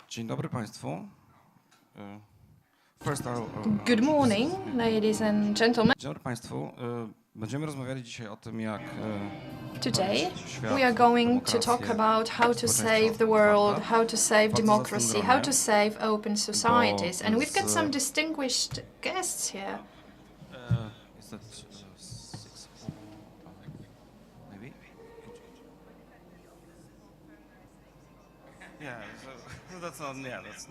Dzień dobry Państwu. Good morning, ladies and gentlemen. Dzień dobry Państwu. Będziemy rozmawiali dzisiaj o tym, jak Today we are going to talk about how to save the world, how to save democracy, how to save open societies. And we've got some distinguished guests here. Is that 6? Maybe? Yeah, so that's not, yeah, that's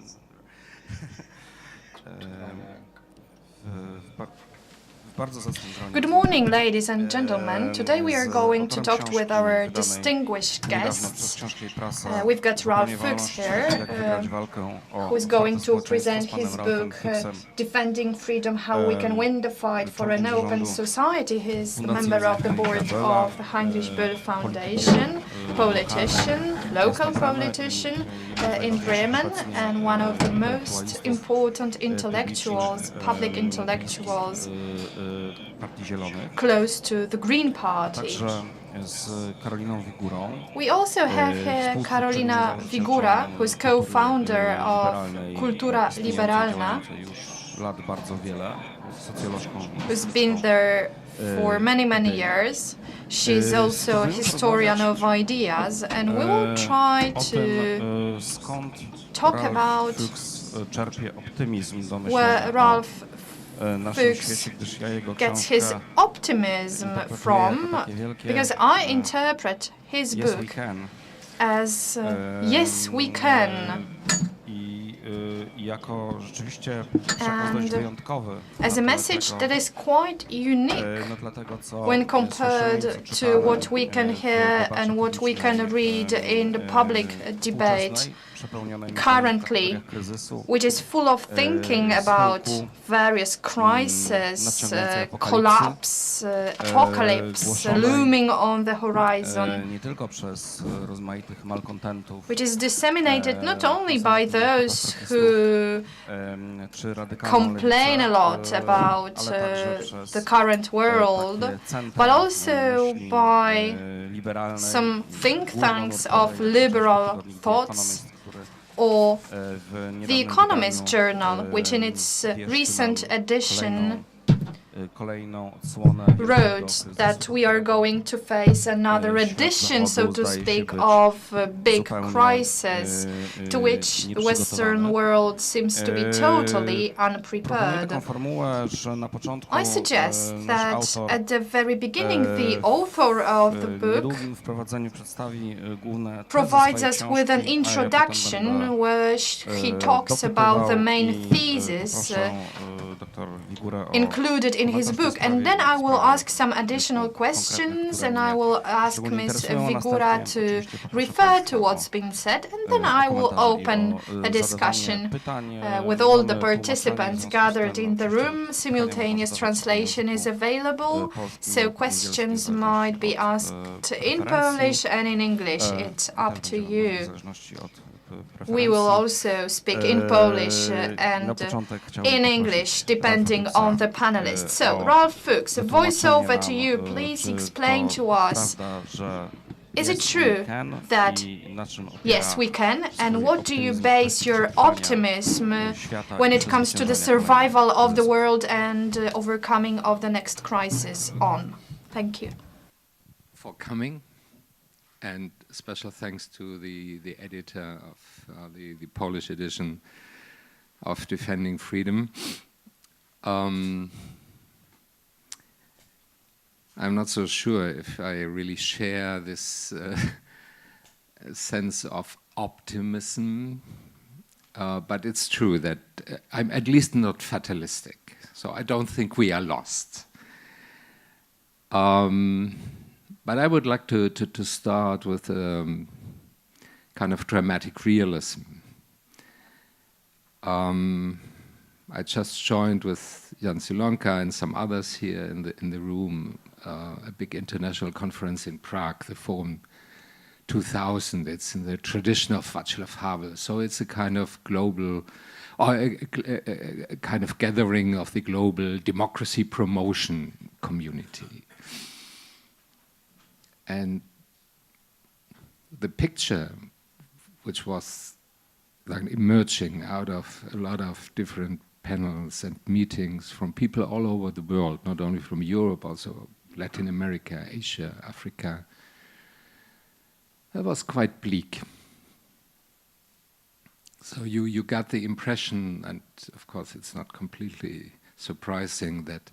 Good morning, ladies and gentlemen. Today we are going to talk with our distinguished guests. We've got Ralf Fücks here, who is going to present his book, Defending Freedom, How We Can Win the Fight for an Open Society. He's a member of the board of the Heinrich Böll Foundation, politician, local politician in Bremen, and one of the most important intellectuals, public intellectuals, close to the Green Party. z Karoliną Wigurą. We also have here Karolina Wigura, who is co-founder of Kultura Liberalna, who's been there for many years. She's also a historian of ideas, and we will try to talk about where Ralf Fücks gets his optimism from, because I interpret his book as yes, we can. And as a message that is quite unique when compared to what we can hear and what we can read in the public debate currently, which is full of thinking about various crises, collapse, apocalypse looming on the horizon, which is disseminated not only by those who complain a lot about the current world, but also by some think tanks of liberal thoughts, or The Economist journal, which in its recent edition wrote that we are going to face another edition, so to speak, of a big crisis to which the Western world seems to be totally unprepared. I suggest that at the very beginning, the author of the book provides us with an introduction where he talks about the main thesis included in his book, and then I will ask some additional questions, and I will ask Ms. Wigura to refer to what's been said, and then I will open a discussion with all the participants gathered in the room. Simultaneous translation is available, so questions might be asked in Polish and in English. It's up to you. We will also speak in Polish and in English, depending on the panelists. So, Ralf Fücks, a voice over to you. Please explain to us, is it true that, yes, we can? And what do you base your optimism when it comes to the survival of the world and overcoming of the next crisis on? Thank you. For coming. And special thanks to the editor of the Polish edition of Defending Freedom. I'm not so sure if I really share this sense of optimism, but it's true that I'm at least not fatalistic, so I don't think we are lost. But I would like to start with a kind of dramatic realism. I just joined with Jan Silonka and some others here in the room a big international conference in Prague, the Forum 2000. It's in the tradition of Václav Havel, so it's a kind of global, or a kind of gathering of the global democracy promotion community. And the picture which was emerging out of a lot of different panels and meetings from people all over the world, not only from Europe, also Latin America, Asia, Africa. That was quite bleak. So you got the impression, and of course it's not completely surprising, that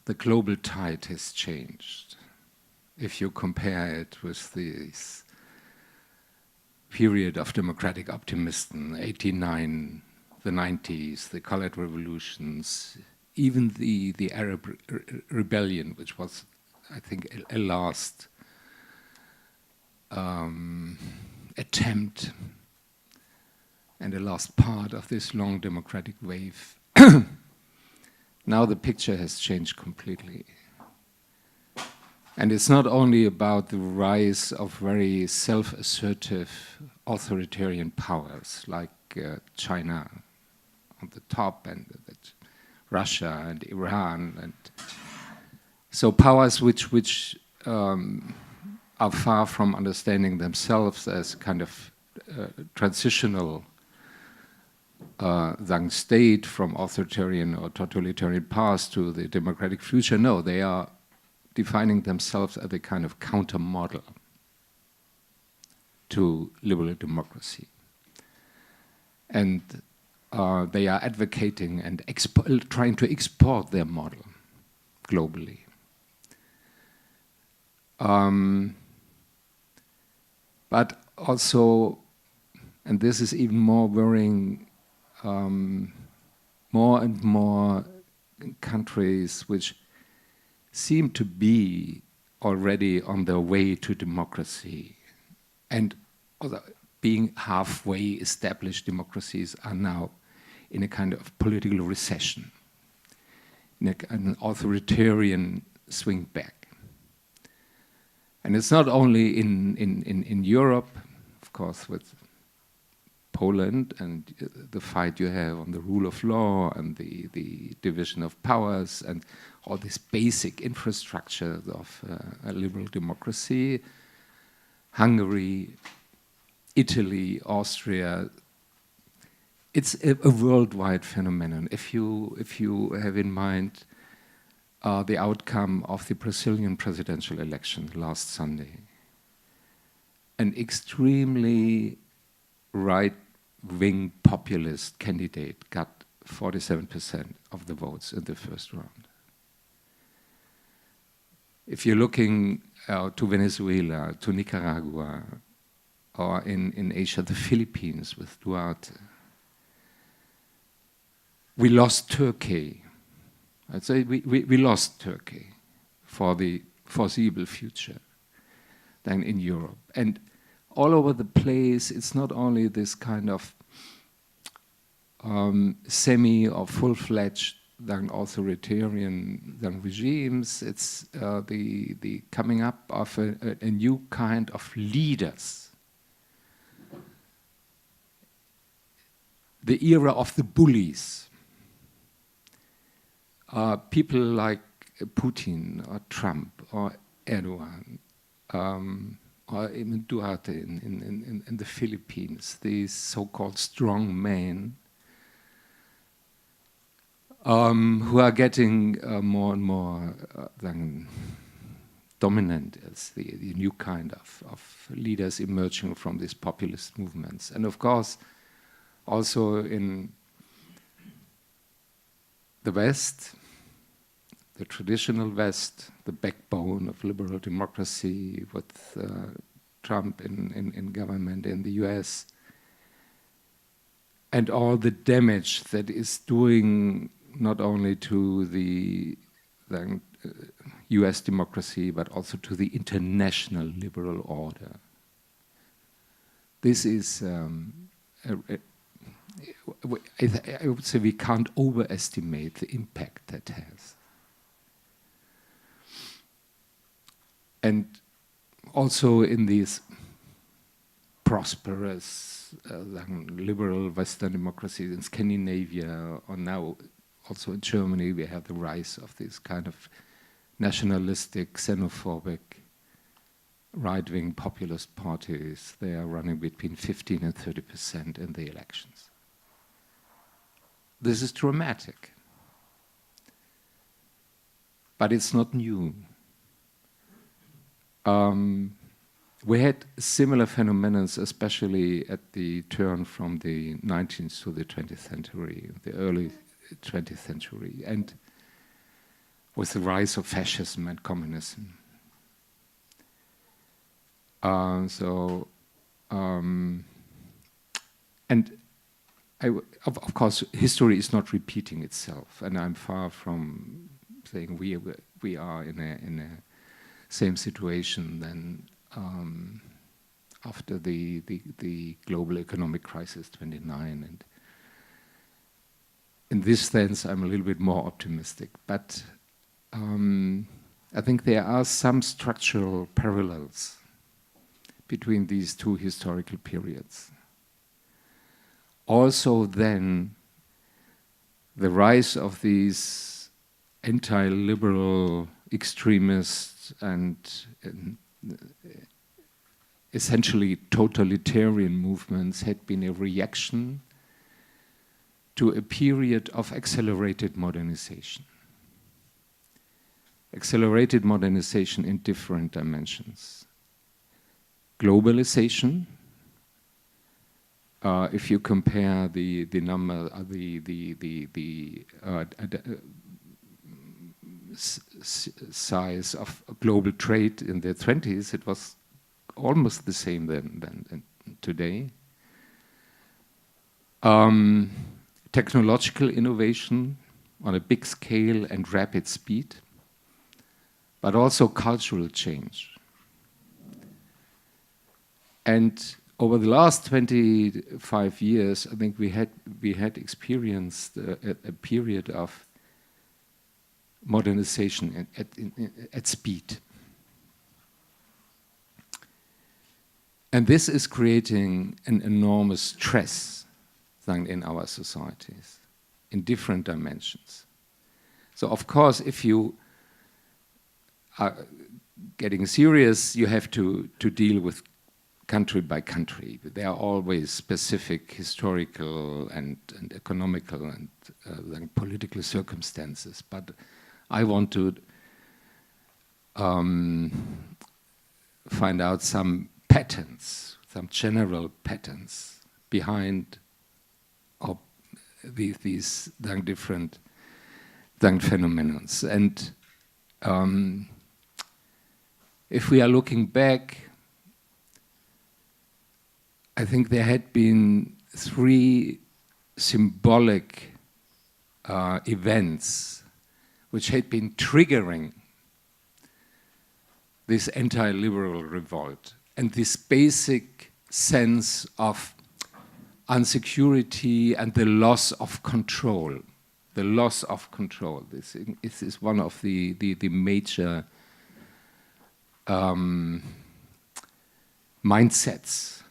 the global tide has changed. If you compare it with this period of democratic optimism, 89, the 90s, the colored revolutions, even the Arab rebellion, which was, I think, a last attempt and the last part of this long democratic wave. Now the picture has changed completely. And it's not only about the rise of very self-assertive authoritarian powers like China on the top, and Russia and Iran, and so powers which are far from understanding themselves as kind of transitional state from authoritarian or totalitarian past to the democratic future. No, they are defining themselves as a kind of counter-model to liberal democracy. And they are advocating and trying to export their model globally. But also, and this is even more worrying, more and more countries which seem to be already on their way to democracy, and being halfway established democracies, are now in a kind of political recession, in an authoritarian swing back. And it's not only in Europe, of course, with Poland and the fight you have on the rule of law and the division of powers and all this basic infrastructure of a liberal democracy. Hungary, Italy, Austria. It's a worldwide phenomenon. If you have in mind the outcome of the Brazilian presidential election last Sunday, an extremely right-wing populist candidate got 47% of the votes in the first round. If you're looking to Venezuela, to Nicaragua, or in Asia, the Philippines with Duarte, we lost Turkey. I'd say we lost Turkey for the foreseeable future than in Europe. And all over the place, it's not only this kind of semi or full-fledged authoritarian regimes, it's the coming up of a new kind of leaders. The era of the bullies. People like Putin or Trump or Erdogan, or even Duarte in the Philippines, these so-called strong men who are getting more and more dominant as the new kind of leaders emerging from these populist movements. And of course, also in the West, the traditional West, the backbone of liberal democracy with Trump in government in the US, and all the damage that is doing not only to the US democracy, but also to the international liberal order. This is, I would say we can't overestimate the impact that has. And also in these prosperous liberal Western democracies in Scandinavia, or now also in Germany, we have the rise of this kind of nationalistic, xenophobic right-wing populist parties, they are running between 15 and 30% in the elections. This is dramatic. But it's not new. We had similar phenomena, especially at the turn from the 19th to the 20th century, the early 20th century, and with the rise of fascism and communism. Of course, history is not repeating itself, and I'm far from saying we are in a same situation than after the global economic crisis 29, and in this sense I'm a little bit more optimistic, but I think there are some structural parallels between these two historical periods. Also then, the rise of these anti-liberal extremists and essentially totalitarian movements had been a reaction to a period of accelerated modernization. Accelerated modernization in different dimensions. Globalization, if you compare the number, size of global trade in the 20s, it was almost the same than today. Technological innovation on a big scale and rapid speed, but also cultural change. And over the last 25 years, I think we had experienced a period of modernization at speed. And this is creating an enormous stress in our societies in different dimensions. So of course, if you are getting serious, you have to deal with country by country. There are always specific historical and economical and political circumstances, but I want to find out some patterns, some general patterns behind these different phenomena. And if we are looking back, I think there had been three symbolic events which had been triggering this anti-liberal revolt and this basic sense of insecurity and the loss of control. The loss of control. This is one of the major mindsets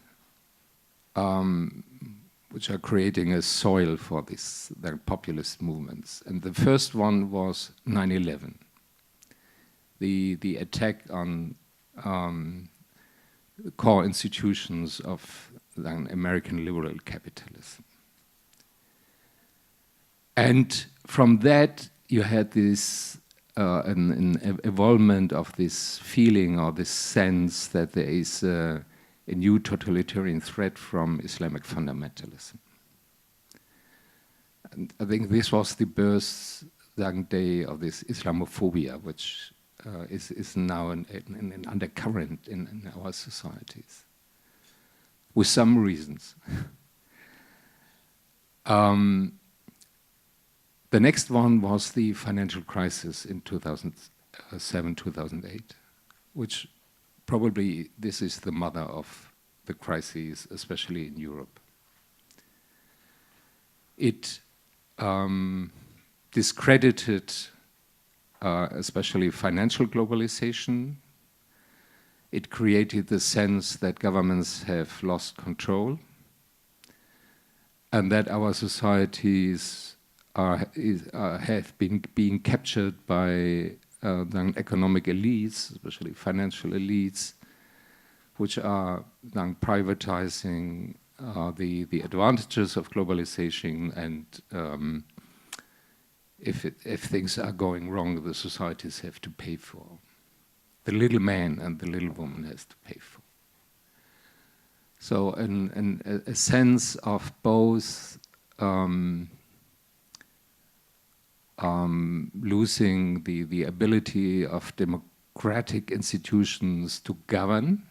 which are creating a soil for their populist movements. And the first one was 9/11, the attack on the core institutions of American liberal capitalism. And from that, you had this an evolvement of this feeling or this sense that there is a new totalitarian threat from Islamic fundamentalism. And I think this was the birthday of this Islamophobia, which is now an undercurrent in our societies, with some reasons. The next one was the financial crisis in 2007, 2008, which probably this is the mother of the crises, especially in Europe. It discredited especially financial globalization. It created the sense that governments have lost control and that our societies have been being captured by economic elites, especially financial elites, which are privatizing the advantages of globalization, and if things are going wrong, the societies have to pay for. The little man and the little woman has to pay for. So a sense of both losing the ability of democratic institutions to govern,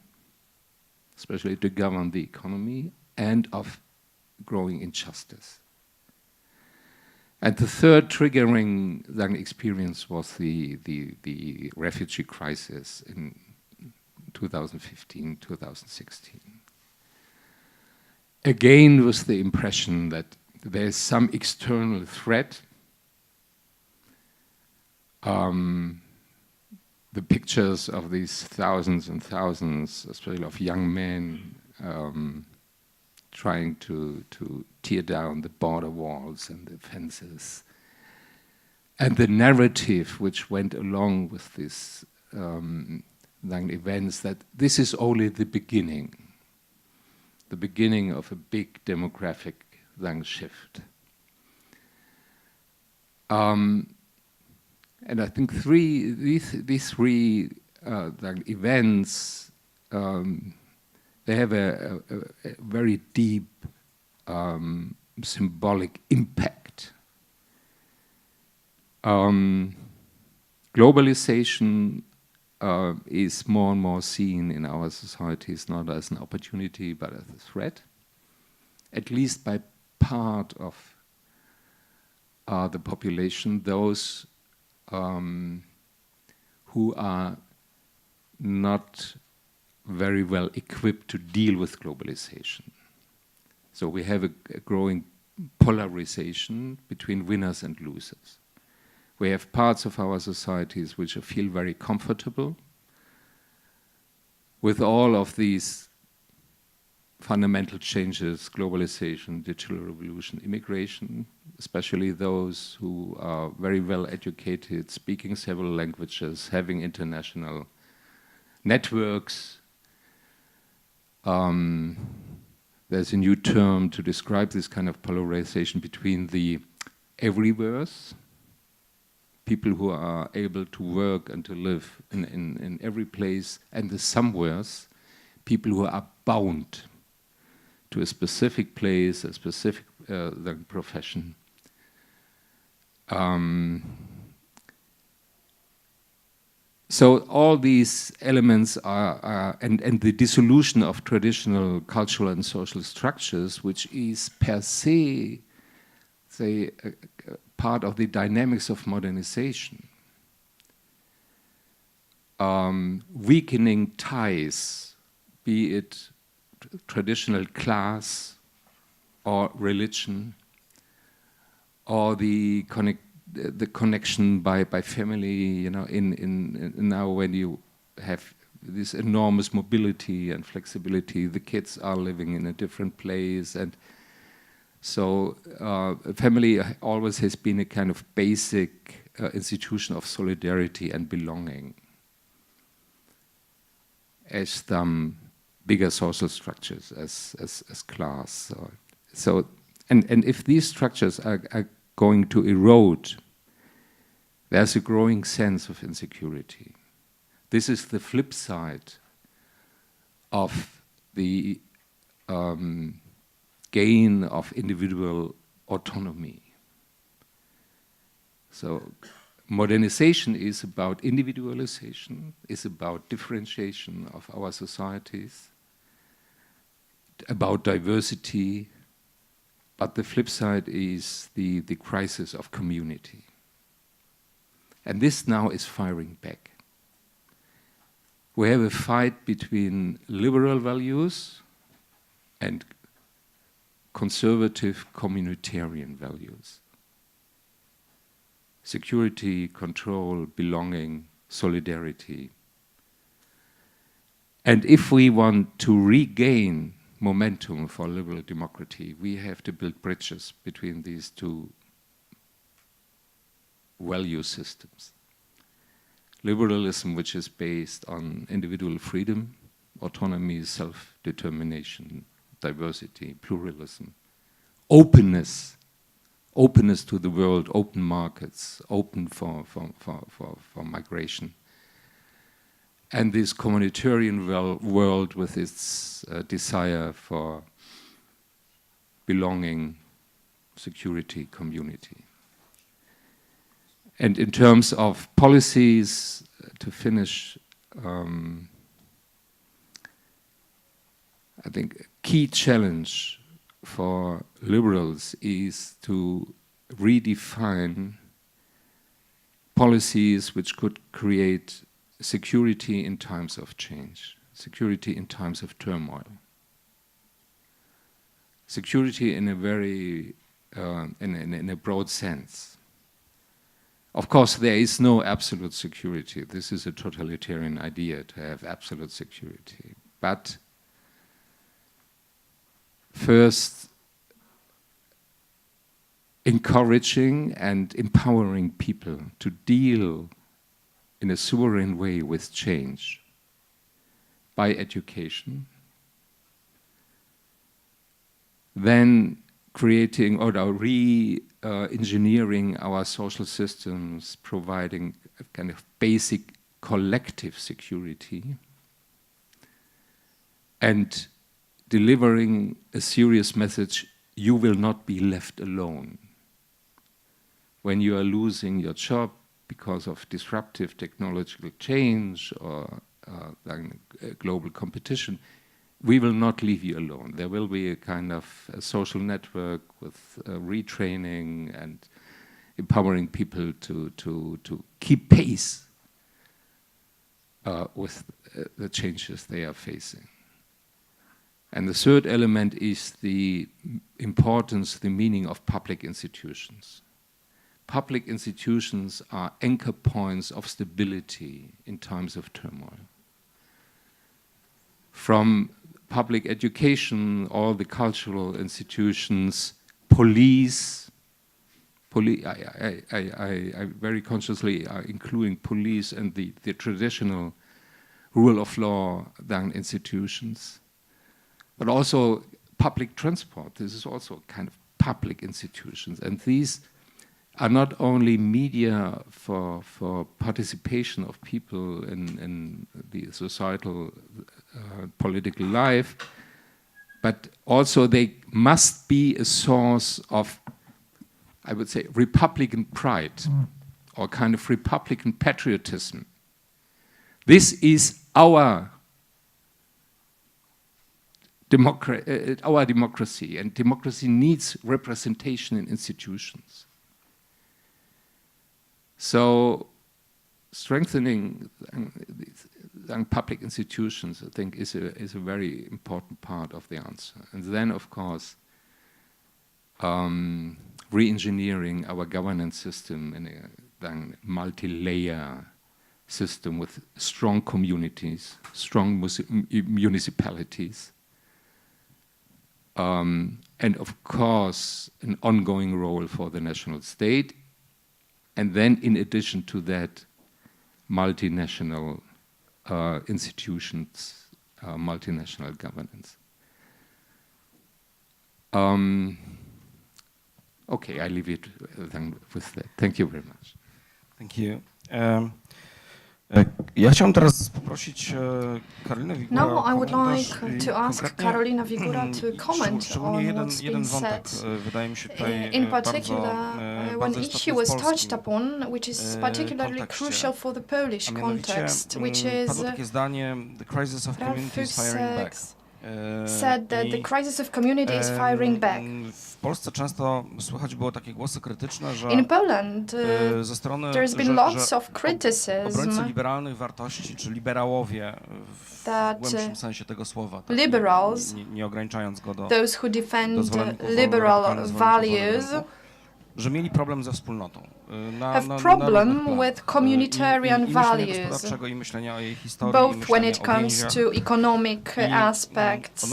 especially to govern the economy, and of growing injustice. And the third triggering experience was the refugee crisis in 2015, 2016. Again, with the impression that there is some external threat. The pictures of these thousands and thousands, especially of young men, trying to tear down the border walls and the fences, and the narrative which went along with this events, that this is only the beginning of a big demographic shift. And I think these three events, they have a very deep symbolic impact. Globalization is more and more seen in our societies not as an opportunity but as a threat, at least by part of the population, those who are not very well equipped to deal with globalization. So we have a growing polarization between winners and losers. We have parts of our societies which feel very comfortable with all of these fundamental changes: globalization, digital revolution, immigration, especially those who are very well educated, speaking several languages, having international networks. There's a new term to describe this kind of polarization between the everywheres, people who are able to work and to live in every place, and the somewheres, people who are bound to a specific place, a specific profession. So all these elements are and the dissolution of traditional cultural and social structures, which is per se, say, part of the dynamics of modernization. Weakening ties, be it traditional class or religion, or the connection by family, you know, in now when you have this enormous mobility and flexibility, the kids are living in a different place, and so family always has been a kind of basic institution of solidarity and belonging, as some bigger social structures as class. So and if these structures are going to erode, there's a growing sense of insecurity. This is the flip side of the gain of individual autonomy. So modernization is about individualization, is about differentiation of our societies, about diversity, but the flip side is the crisis of community. And this now is firing back. We have a fight between liberal values and conservative communitarian values. Security, control, belonging, solidarity. And if we want to regain momentum for liberal democracy, we have to build bridges between these two value systems. Liberalism, which is based on individual freedom, autonomy, self-determination, diversity, pluralism, openness to the world, open markets, open for migration. And this communitarian world with its desire for belonging, security, community. And in terms of policies, to finish, I think a key challenge for liberals is to redefine policies which could create security in times of change, security in times of turmoil, security in a very, in a broad sense. Of course, there is no absolute security. This is a totalitarian idea to have absolute security. But first, encouraging and empowering people to deal in a sovereign way with change by education, then creating or re-engineering our social systems, providing a kind of basic collective security, and delivering a serious message: you will not be left alone. When you are losing your job because of disruptive technological change or global competition, we will not leave you alone. There will be a kind of a social network with retraining and empowering people to keep pace with the changes they are facing. And the third element is the importance, the meaning of public institutions. Public institutions are anchor points of stability in times of turmoil. From public education, all the cultural institutions, police, I very consciously are including police and the traditional rule of law than institutions, but also public transport. This is also kind of public institutions, and these are not only media for participation of people in the societal political life, but also they must be a source of, I would say, Republican pride or kind of Republican patriotism. This is our democracy, and democracy needs representation in institutions. So strengthening public institutions, I think, is a very important part of the answer. And then, of course, re-engineering our governance system in a multi-layer system with strong communities, strong municipalities, and of course, an ongoing role for the national state. And then, in addition to that, multinational institutions, multinational governance. Okay, I leave it with that. Thank you very much. Thank you. Ja chciałem teraz poprosić Karolinę Wigurę o Now I would komentarz like to ask Karolina Wigura to comment szczególnie on what's jeden been wątek said. wydaje mi się tutaj In particular, bardzo one istotny issue w was polskim touched upon, which is particularly kontekście. crucial for the Polish A mianowicie context, which is padło takie zdanie: the crisis of Ralf communities Fücks firing back. said that the crisis of community is firing back. W Polsce często słychać było takie głosy krytyczne, że In Poland, ze strony there's been lots of criticism obrońcy liberalnych wartości, czy liberałowie w głębszym sensie tego słowa, tak, liberals, nie ograniczając go do those who defend do liberal values, że mieli problem ze wspólnotą. Have problem with communitarian values, both when it comes to economic aspects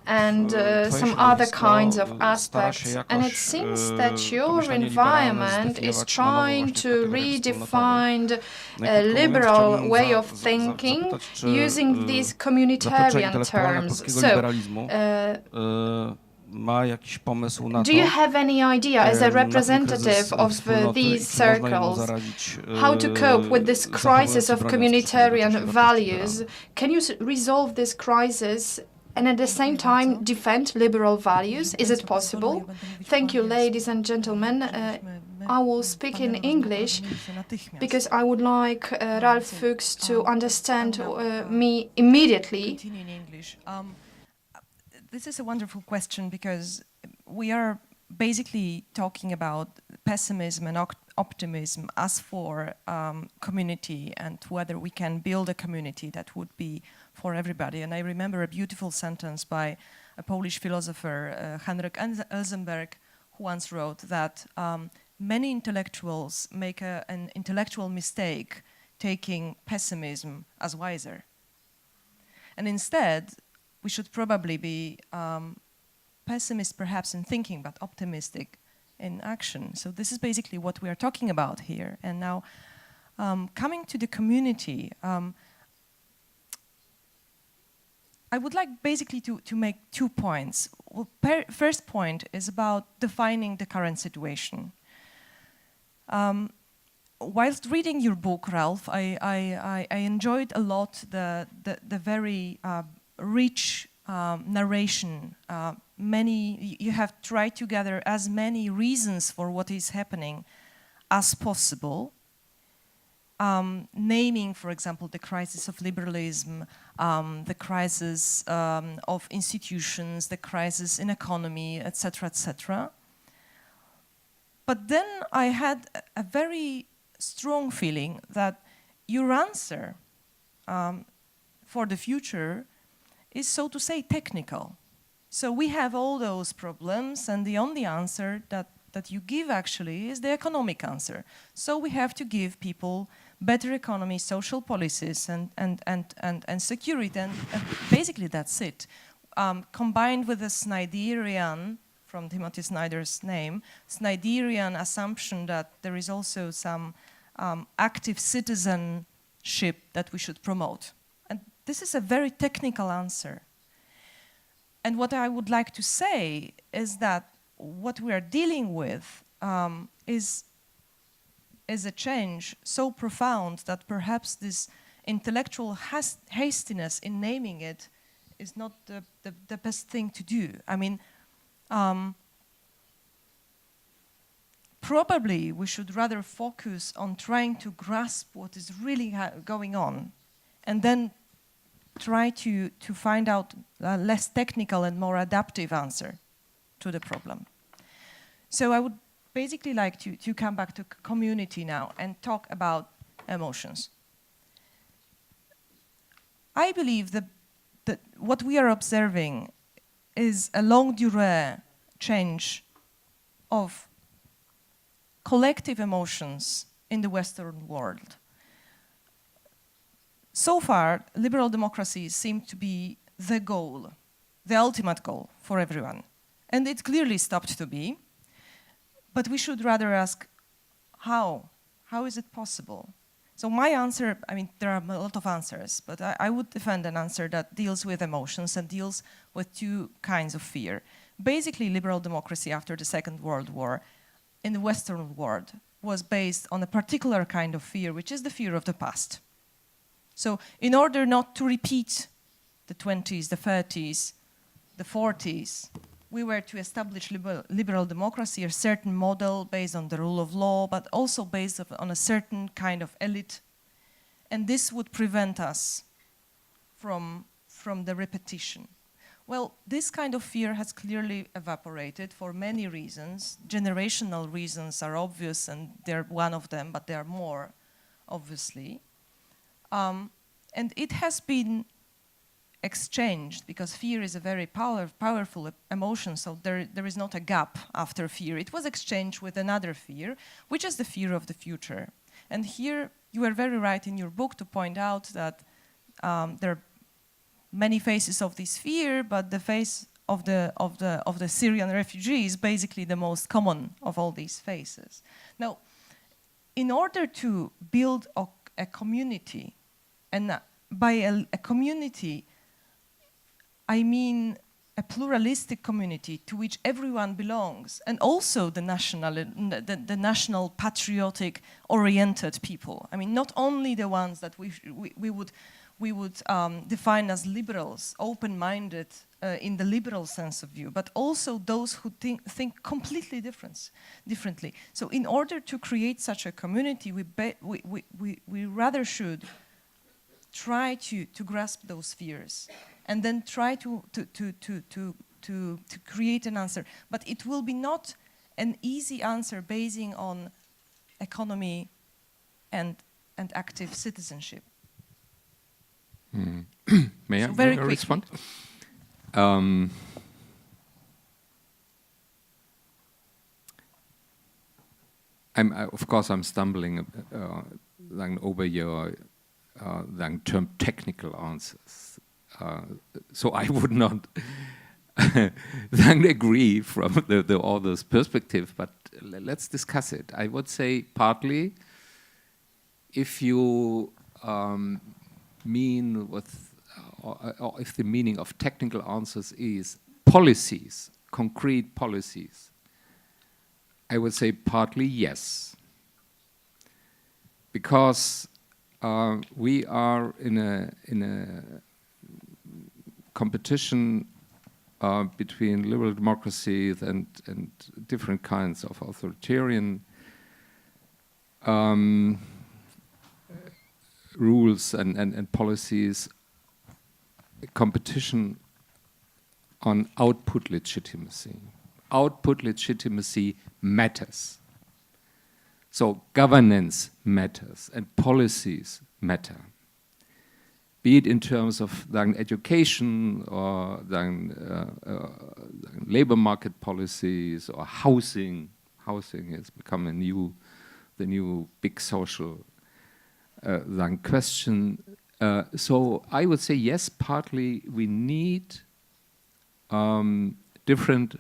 and some other kinds of aspects. And it seems that your environment is trying to redefine a liberal way of thinking using these communitarian terms. So, do you have any idea, as a representative of these circles, how to cope with this crisis of communitarian values? Can you resolve this crisis and at the same time defend liberal values? Is it possible? Thank you, ladies and gentlemen. I will speak in English because I would like Ralf Fücks to understand me immediately. This is a wonderful question because we are basically talking about pessimism and optimism as for community and whether we can build a community that would be for everybody. And I remember a beautiful sentence by a Polish philosopher, Heinrich, who once wrote that many intellectuals make an intellectual mistake taking pessimism as wiser. And instead, we should probably be pessimist perhaps in thinking, but optimistic in action. So this is basically what we are talking about here. And now, coming to the community, I would like basically to make 2 points. Well, first point is about defining the current situation. Whilst reading your book, Ralf, I enjoyed a lot the very rich narration. You have tried to gather as many reasons for what is happening as possible, naming, for example, the crisis of liberalism, the crisis of institutions, the crisis in economy, etc., etc. But then I had a very strong feeling that your answer for the future is, so to say, technical. So we have all those problems, and the only answer that you give actually is the economic answer. So we have to give people better economy, social policies, and security, and basically that's it. Combined with the Snyderian, from Timothy Snyder's name, Snyderian assumption that there is also some active citizenship that we should promote. And this is a very technical answer. And what I would like to say is that what we are dealing with is a change so profound that perhaps this intellectual hastiness in naming it is not the best thing to do. I mean, probably we should rather focus on trying to grasp what is really going on, and then try to find out a less technical and more adaptive answer to the problem. So I would basically like to come back to community now and talk about emotions. I believe that what we are observing is a longue durée change of collective emotions in the Western world. So far, liberal democracies seem to be the goal, the ultimate goal for everyone. And it clearly stopped to be. But we should rather ask, how? How is it possible? So my answer, I mean, there are a lot of answers, but I would defend an answer that deals with emotions and deals with two kinds of fear. Basically, liberal democracy after the Second World War in the Western world was based on a particular kind of fear, which is the fear of the past. So in order not to repeat the 20s, the 30s, the 40s, we were to establish liberal democracy, a certain model based on the rule of law, but also based on a certain kind of elite. And this would prevent us from the repetition. Well, this kind of fear has clearly evaporated for many reasons. Generational reasons are obvious, and they're one of them, but there are more, obviously. And it has been exchanged, because fear is a very powerful emotion, so there is not a gap after fear. It was exchanged with another fear, which is the fear of the future. And here you are very right in your book to point out that there are many faces of this fear, but the face of the Syrian refugee is basically the most common of all these faces. Now, in order to build a community, and by a community, I mean a pluralistic community to which everyone belongs, and also the national patriotic oriented people. I mean, not only the ones that we would define as liberals, open-minded in the liberal sense of view, but also those who think completely differently. So in order to create such a community, we rather should try to grasp those fears and then try to create an answer. But it will be not an easy answer basing on economy and active citizenship. May I very respond? Of course, I'm stumbling over your term technical answers. So I would not agree from the author's perspective, but let's discuss it. I would say partly, if you mean with, or if the meaning of technical answers is policies, concrete policies, I would say partly yes. Because we are in a competition between liberal democracies and different kinds of authoritarian rules and policies, competition on output legitimacy. Output legitimacy matters. So governance matters and policies matter. Be it in terms of education or labor market policies or housing. Housing has become the new big social question. So I would say yes, partly we need different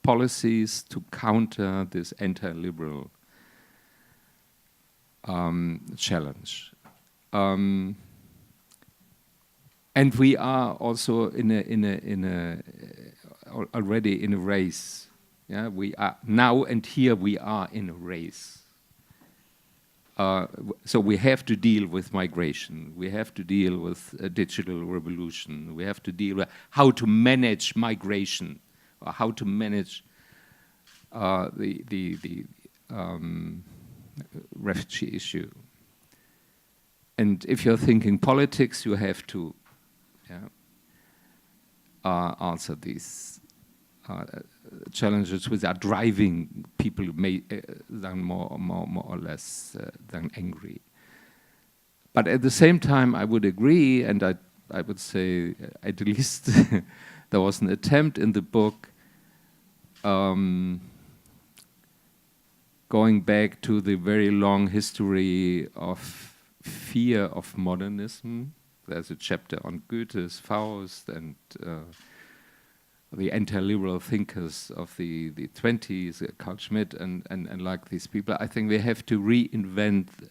policies to counter this anti-liberal challenge. And we are also already in a race. Yeah, we are now and here we are in a race. So we have to deal with migration. We have to deal with a digital revolution. We have to deal with how to manage migration, or how to manage the refugee issue. And if you're thinking politics, you have to answer these challenges without driving people more or less than angry. But at the same time, I would agree, and I would say at least there was an attempt in the book going back to the very long history of fear of modernism. There's a chapter on Goethe's Faust and the anti-liberal thinkers of the 20s, Carl Schmitt and like these people. I think we have to reinvent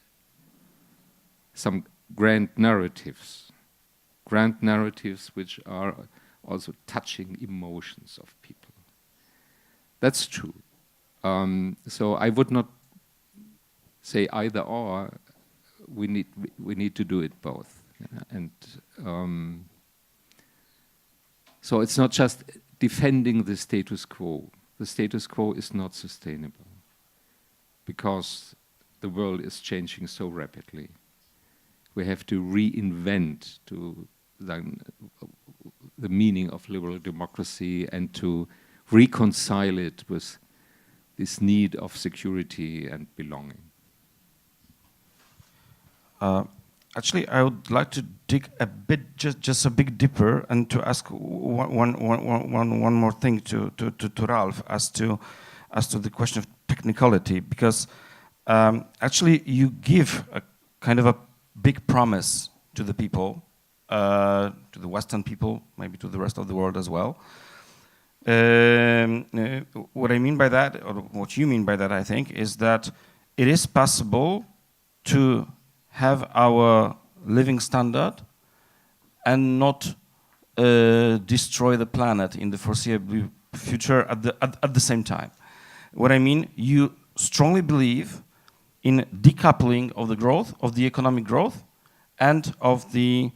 some grand narratives which are also touching emotions of people. That's true. So I would not say either or. We need to do it both. And so it's not just defending the status quo. The status quo is not sustainable because the world is changing so rapidly. We have to reinvent the meaning of liberal democracy and to reconcile it with this need of security and belonging. Actually, I would like to dig a bit, just a bit deeper, and to ask one more thing to Ralf as to the question of technicality, because actually you give a kind of a big promise to the people, to the Western people, maybe to the rest of the world as well. What I mean by that, or what you mean by that, I think, is that it is possible to have our living standard and not destroy the planet in the foreseeable future at the same time. What I mean, you strongly believe in decoupling of the growth, of the economic growth, and of the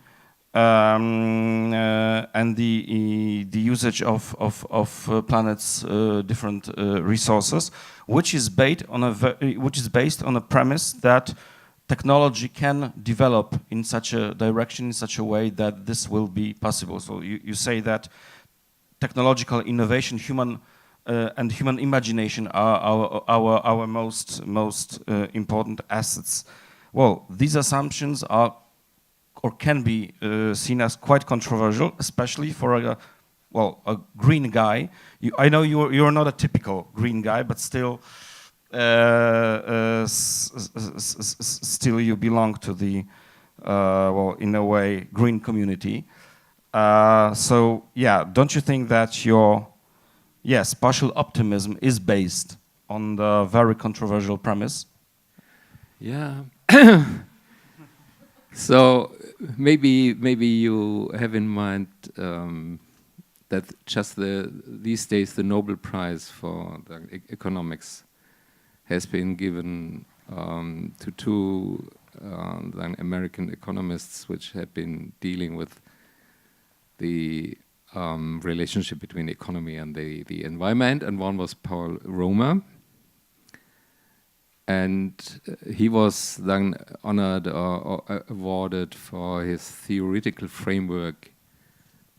usage of planet's different resources, which is based on a premise that technology can develop in such a direction, in such a way that this will be possible. So you say that technological innovation, human imagination are our most important assets. Well, these assumptions are or can be seen as quite controversial, especially for a green guy. I know you're not a typical green guy, but still. Still you belong to the, in a way, green community. So, yeah, don't you think that your, partial optimism is based on the very controversial premise? Yeah. So maybe you have in mind that just these days the Nobel Prize for the economics has been given to two American economists which had been dealing with the relationship between the economy and the environment, and one was Paul Romer, and he was then honored or awarded for his theoretical framework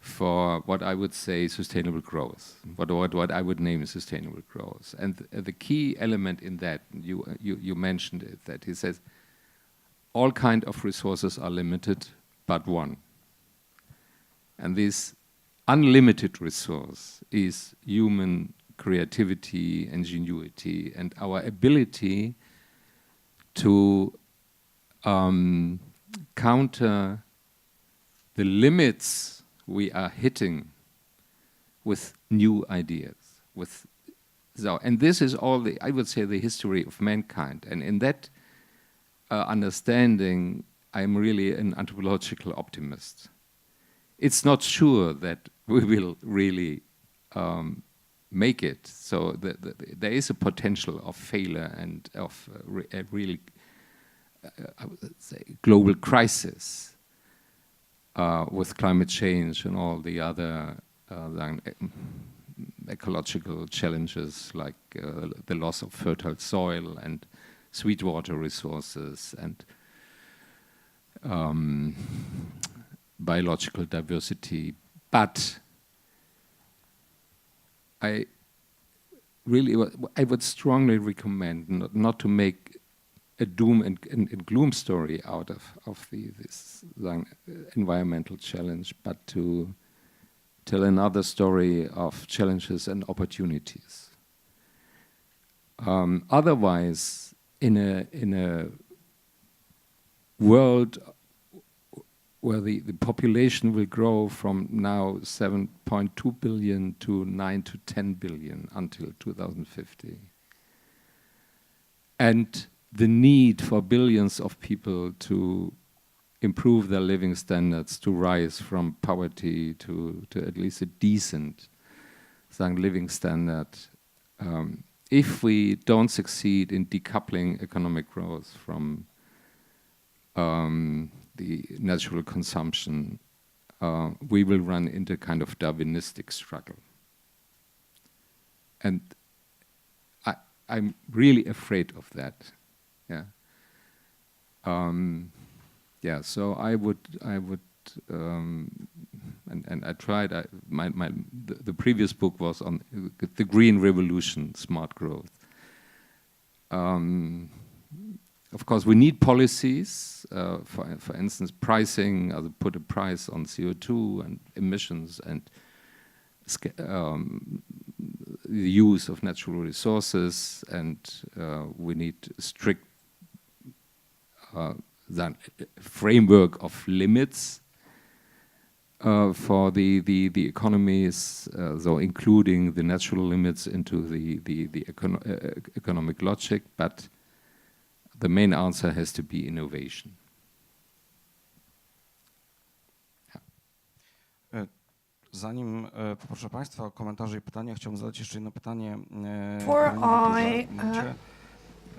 for what I would say sustainable growth, what I would name sustainable growth. And the key element in that, you mentioned it, that he says all kind of resources are limited but one. And this unlimited resource is human creativity, ingenuity, and our ability to counter the limits we are hitting with new ideas. And this is all I would say, the history of mankind. And in that understanding, I'm really an anthropological optimist. It's not sure that we will really make it. So there is a potential of failure and of a really, I would say, global crisis. With climate change and all the other ecological challenges like the loss of fertile soil and sweet water resources and biological diversity. But I would strongly recommend not to make a doom and gloom story out of this environmental challenge, but to tell another story of challenges and opportunities. Otherwise, in a world where the population will grow from now 7.2 billion to 9 to 10 billion until 2050, and the need for billions of people to improve their living standards, to rise from poverty to at least a decent living standard. If we don't succeed in decoupling economic growth from the natural consumption, we will run into kind of Darwinistic struggle. And I'm really afraid of that. Yeah. So I would, and I tried. The previous book was on the Green Revolution, smart growth. Of course, we need policies, for instance, pricing, put a price on CO2 and emissions and the use of natural resources, and we need strict framework of limits for the economies, so including the natural limits into the economic logic, but the main answer has to be innovation. Zanim poproszę Państwa o komentarze i pytania, chciałbym zadać jeszcze jedno pytanie. Before I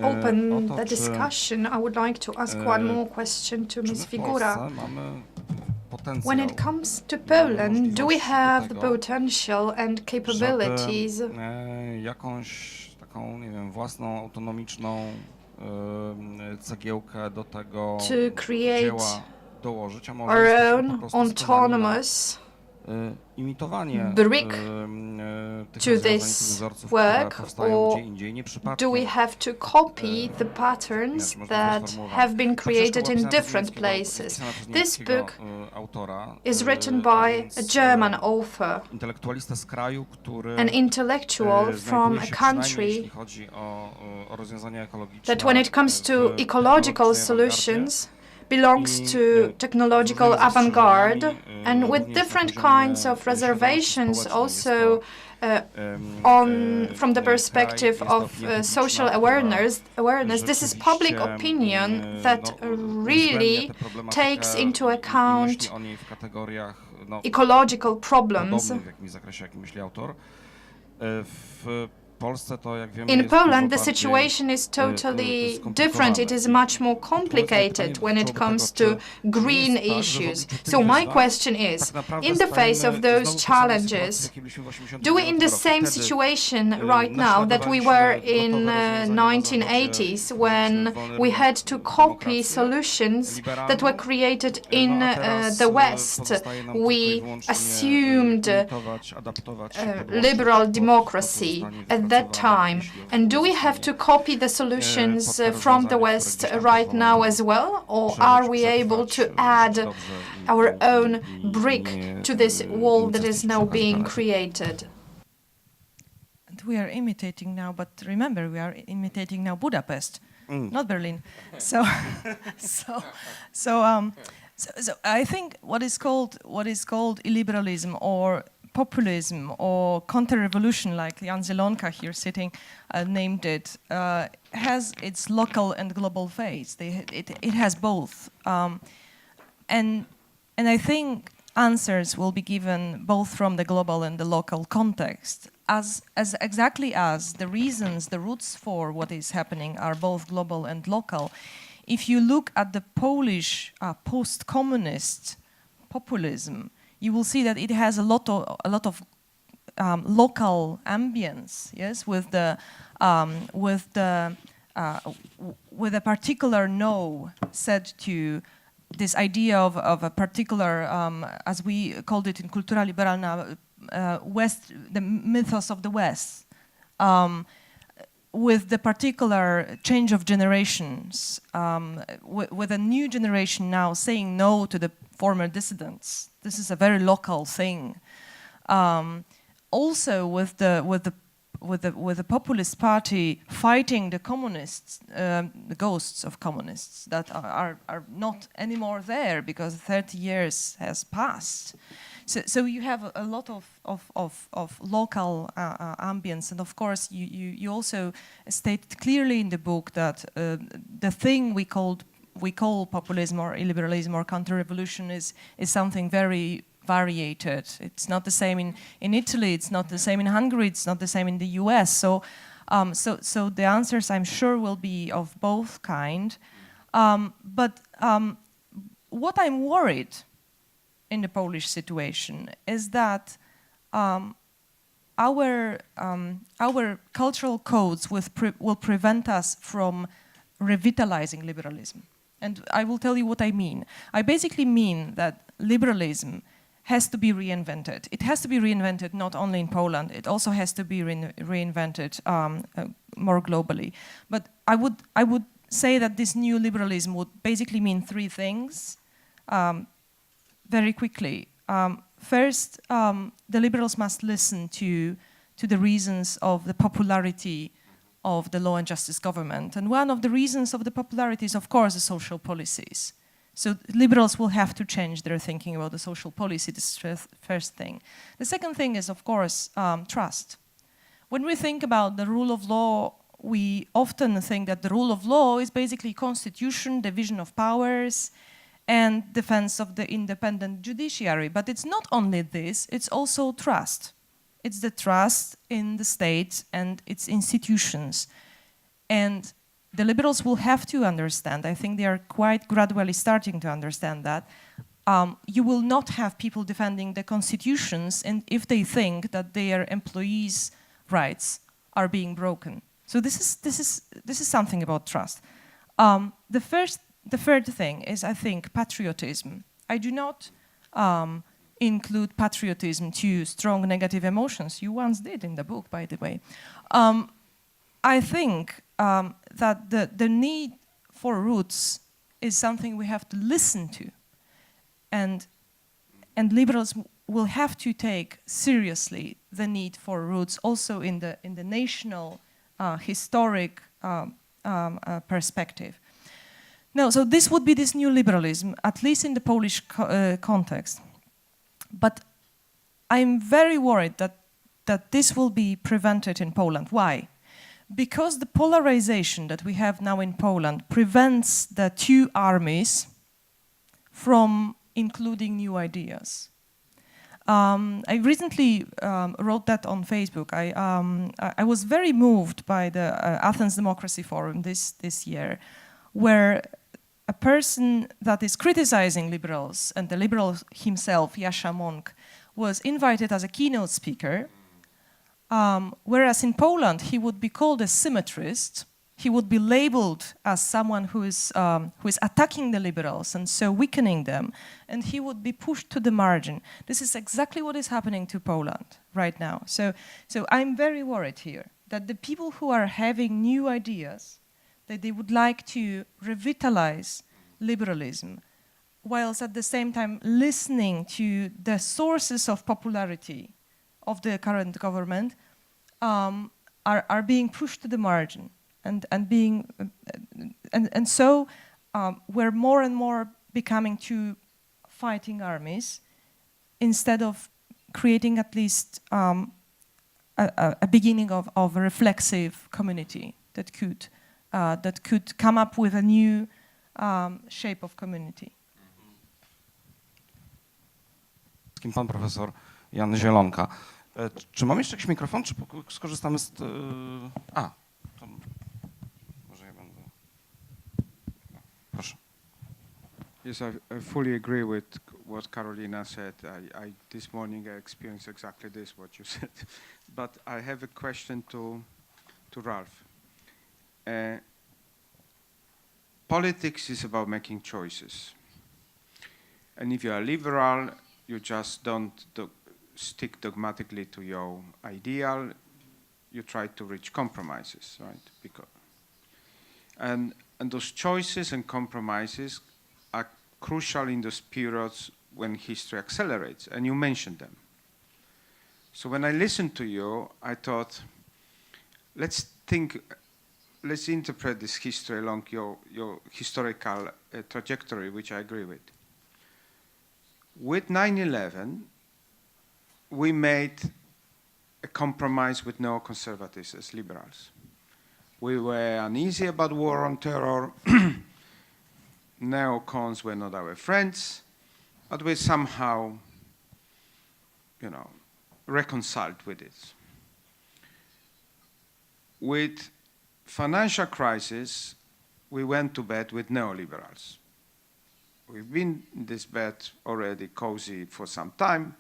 open the discussion, I would like to ask one more question to Ms. Wigura. When it comes to Poland, do we have the potential and capabilities jakąś taką, nie wiem, własną, autonomiczną cegiełkę do tego dzieła dołożyć, a może our jesteśmy own po prostu autonomous imitowanie brick tych to rozwiązań, this wzorców, work, które powstają or gdzie indziej, nie przypadkiem. do we have to copy the patterns that have been created in different places? This book is written by a German author, intelektualista z kraju, który an intellectual from a country jeśli chodzi o rozwiązania ekologiczne, that when it comes to ecological solutions belongs to technological avant-garde, and with different kinds of reservations also from the perspective of social awareness. This is public opinion that really takes into account ecological problems. In Poland, the situation is totally different. It is much more complicated when it comes to green issues. So my question is, in the face of those challenges, do we in the same situation right now that we were in 1980s, when we had to copy solutions that were created in the West? We assumed liberal democracy at that time. And do we have to copy the solutions from the West right now as well? Or are we able to add our own brick to this wall that is now being created? And we are imitating now, but remember, we are imitating now Budapest, not Berlin. So I think what is called illiberalism or populism or counter-revolution, like Jan Zielonka here sitting named it, has its local and global phase. It has both. And I think answers will be given both from the global and the local context, as exactly as the reasons, the roots for what is happening are both global and local. If you look at the Polish post-communist populism, you will see that it has a lot of local ambience, yes, with a particular no said to this idea of a particular, as we called it in Kultura Liberalna, West, the mythos of the West, with the particular change of generations, with a new generation now saying no to the former dissidents. This is a very local thing. Also, with the populist party fighting the communists, the ghosts of communists that are not anymore there because 30 years has passed. So you have a lot of local ambience, and of course you also state clearly in the book that the thing we call populism or illiberalism or counter-revolution is something very variated. It's not the same in Italy, it's not the same in Hungary, it's not the same in the US. So the answers, I'm sure, will be of both kind. But what I'm worried in the Polish situation is that our cultural codes will prevent us from revitalizing liberalism. And I will tell you what I mean. I basically mean that liberalism has to be reinvented. It has to be reinvented not only in Poland, it also has to be reinvented more globally. But I would say that this new liberalism would basically mean three things very quickly. First, the liberals must listen to the reasons of the popularity of the law and justice government. And one of the reasons of the popularity is, of course, the social policies. So liberals will have to change their thinking about the social policy, this is the first thing. The second thing is, of course, trust. When we think about the rule of law, we often think that the rule of law is basically constitution, division of powers, and defense of the independent judiciary. But it's not only this, it's also trust. It's the trust in the state and its institutions. And the liberals will have to understand, I think they are quite gradually starting to understand that, you will not have people defending the constitutions and if they think that their employees' rights are being broken. So this is something about trust. The third thing is, I think, patriotism. I do not include patriotism to strong negative emotions. You once did in the book, by the way. I think that the need for roots is something we have to listen to. And liberals will have to take seriously the need for roots also in the national historic perspective. No, so this would be this new liberalism, at least in the Polish context. But I'm very worried that this will be prevented in Poland. Why? Because the polarization that we have now in Poland prevents the two armies from including new ideas. I recently wrote that on Facebook. I was very moved by the Athens Democracy Forum this year, where a person that is criticizing liberals, and the liberal himself, Jascha Monk, was invited as a keynote speaker, whereas in Poland he would be called a symmetrist. He would be labeled as someone who is attacking the liberals and so weakening them, and he would be pushed to the margin. This is exactly what is happening to Poland right now. So I'm very worried here that the people who are having new ideas, that they would like to revitalize liberalism, whilst at the same time listening to the sources of popularity of the current government, are being pushed to the margin. And so we're more and more becoming two fighting armies instead of creating at least a beginning of a reflexive community that could come up with a new shape of community. Pan profesor Jan Zielonka. Czy mam jeszcze jakiś mikrofon, czy skorzystamy z... to może ja będę... Proszę. Yes, I fully agree with what Karolina said. This morning I experienced exactly this, what you said. But I have a question to Ralf. Politics is about making choices. And if you are liberal, you just don't stick dogmatically to your ideal. You try to reach compromises, right? And those choices and compromises are crucial in those periods when history accelerates, and you mentioned them. So when I listened to you, I thought, let's interpret this history along your historical trajectory, which I agree with. With 9/11, we made a compromise with neoconservatives as liberals. We were uneasy about war on terror. Neocons were not our friends, but we somehow, reconciled with it. With financial crisis, we went to bed with neoliberals. We've been in this bed already cozy for some time,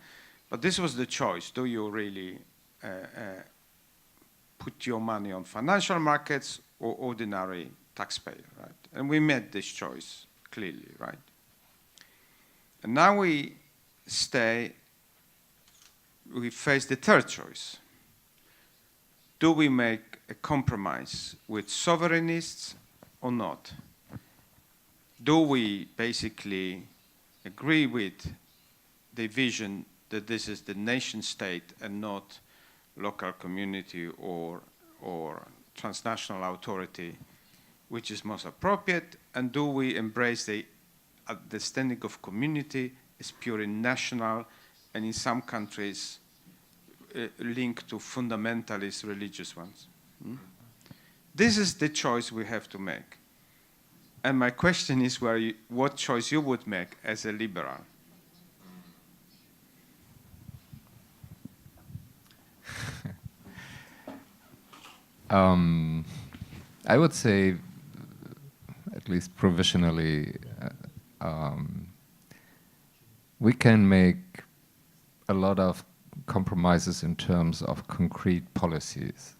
but this was the choice. Do you really put your money on financial markets or ordinary taxpayer, right? And we made this choice clearly, right? And now we face the third choice. Do we make a compromise with sovereignists or not? Do we basically agree with the vision that this is the nation state and not local community or transnational authority which is most appropriate? And do we embrace the understanding of community as purely national and in some countries linked to fundamentalist religious ones? This is the choice we have to make. And my question is what choice you would make as a liberal? I would say, at least provisionally, we can make a lot of compromises in terms of concrete policies.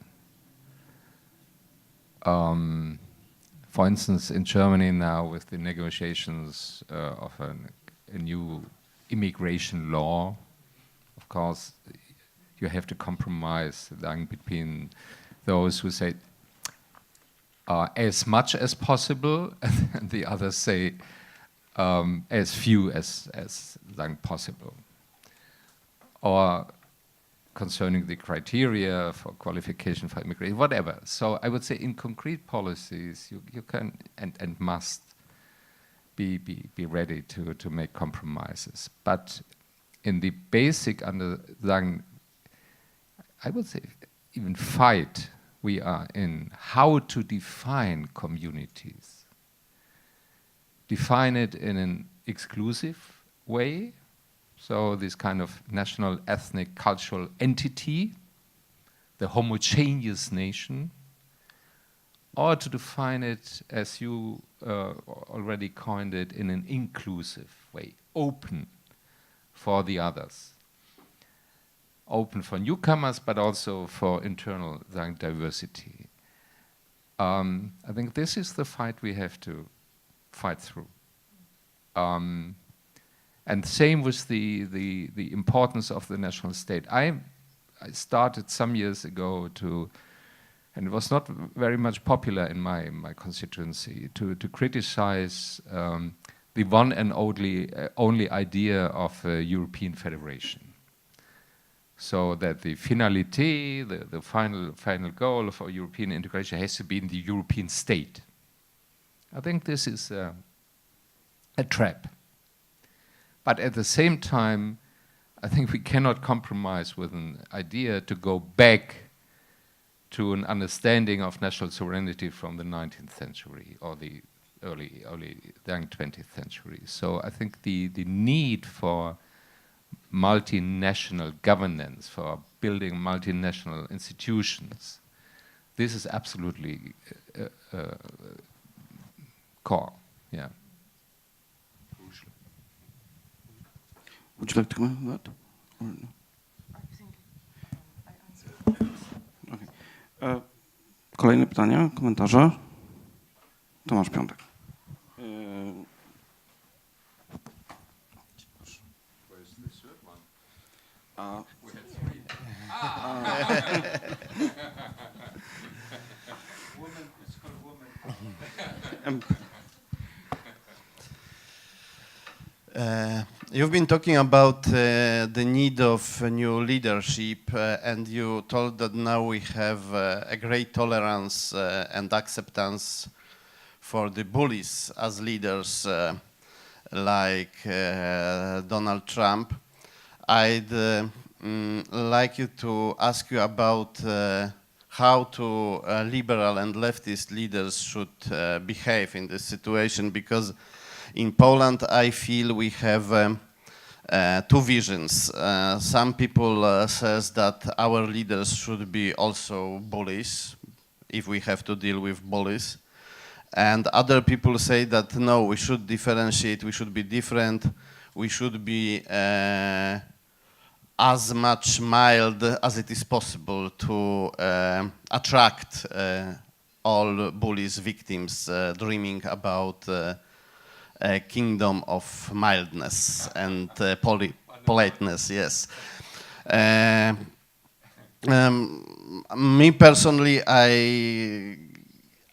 For instance, in Germany now, with the negotiations of a new immigration law, of course, you have to compromise between those who say as much as possible, and the others say as few as possible. Or concerning the criteria for qualification for immigration, whatever. So I would say in concrete policies, you can and must be ready to make compromises. But in the basic I would say even fight we are in how to define communities. Define it in an exclusive way, so this kind of national, ethnic, cultural entity, the homogeneous nation, or to define it, as you already coined it, in an inclusive way, open for the others. Open for newcomers, but also for internal diversity. I think this is the fight we have to fight through. And same with the importance of the national state. I started some years ago and it was not very much popular in my constituency, to criticize the one and only idea of a European federation. So that the finality, the final goal for European integration has to be in the European state. I think this is a trap. But at the same time, I think we cannot compromise with an idea to go back to an understanding of national sovereignty from the 19th century or the early 20th century. So I think the need for multinational governance, for building multinational institutions, this is absolutely core. Yeah. Would you like to comment on that? Or no? I think I answered. Okay. Kolejne pytania, komentarze? Tomasz Piątek. We had three. Woman is called woman. You've been talking about the need of new leadership, and you told that now we have a great tolerance and acceptance for the bullies as leaders, like Donald Trump. I'd like you to ask you about how liberal and leftist leaders should behave in this situation, because in Poland, I feel we have two visions. Some people says that our leaders should be also bullies, if we have to deal with bullies. And other people say that no, we should differentiate, we should be different, we should be as much mild as it is possible to attract all bullies victims dreaming about a kingdom of mildness and politeness, yes. Me personally,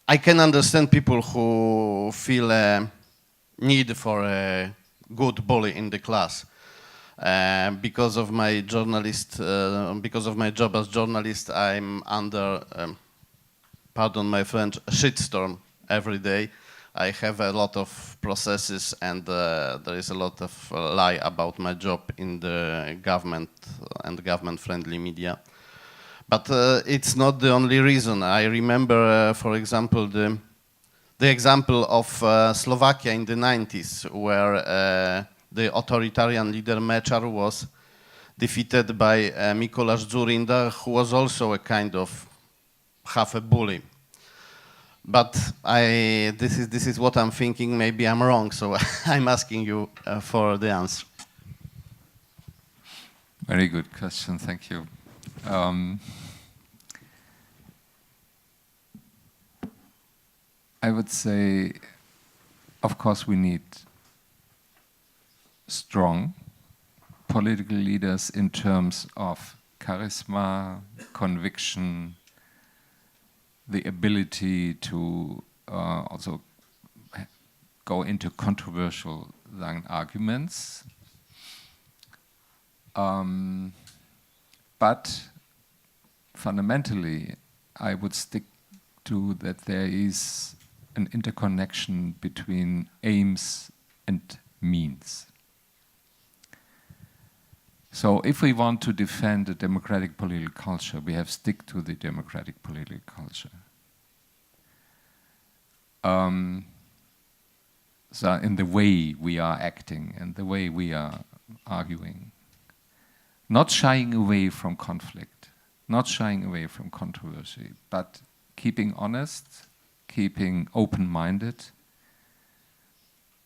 I can understand people who feel a need for a good bully in the class. Because of my because of my job as journalist, I'm under, pardon my French, a shitstorm every day. I have a lot of processes, and there is a lot of lie about my job in the government and government-friendly media. But it's not the only reason. I remember, for example, the example of Slovakia in the 90s, where the authoritarian leader Mečiar was defeated by Mikuláš Dzurinda, who was also a kind of half a bully. But this is what I'm thinking. Maybe I'm wrong, so I'm asking you for the answer. Very good question, thank you. I would say, of course, we need strong political leaders in terms of charisma, conviction, the ability to also go into controversial arguments. But fundamentally, I would stick to that there is an interconnection between aims and means. So if we want to defend a democratic political culture, we have to stick to the democratic political culture. So in the way we are acting and the way we are arguing. Not shying away from conflict, not shying away from controversy, but keeping honest, keeping open-minded,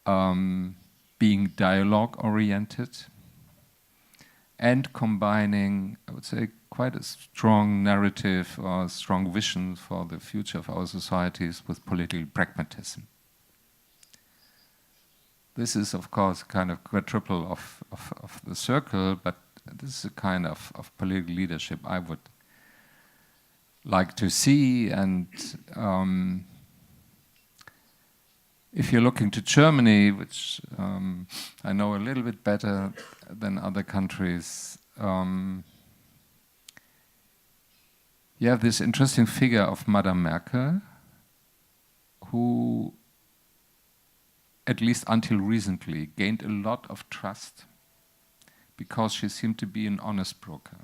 being dialogue-oriented, and combining, I would say, quite a strong narrative or strong vision for the future of our societies with political pragmatism. This is, of course, kind of quadruple of the circle, but this is a kind of political leadership I would like to see. And if you're looking to Germany, which I know a little bit better than other countries, you have this interesting figure of Madame Merkel, who, at least until recently, gained a lot of trust because she seemed to be an honest broker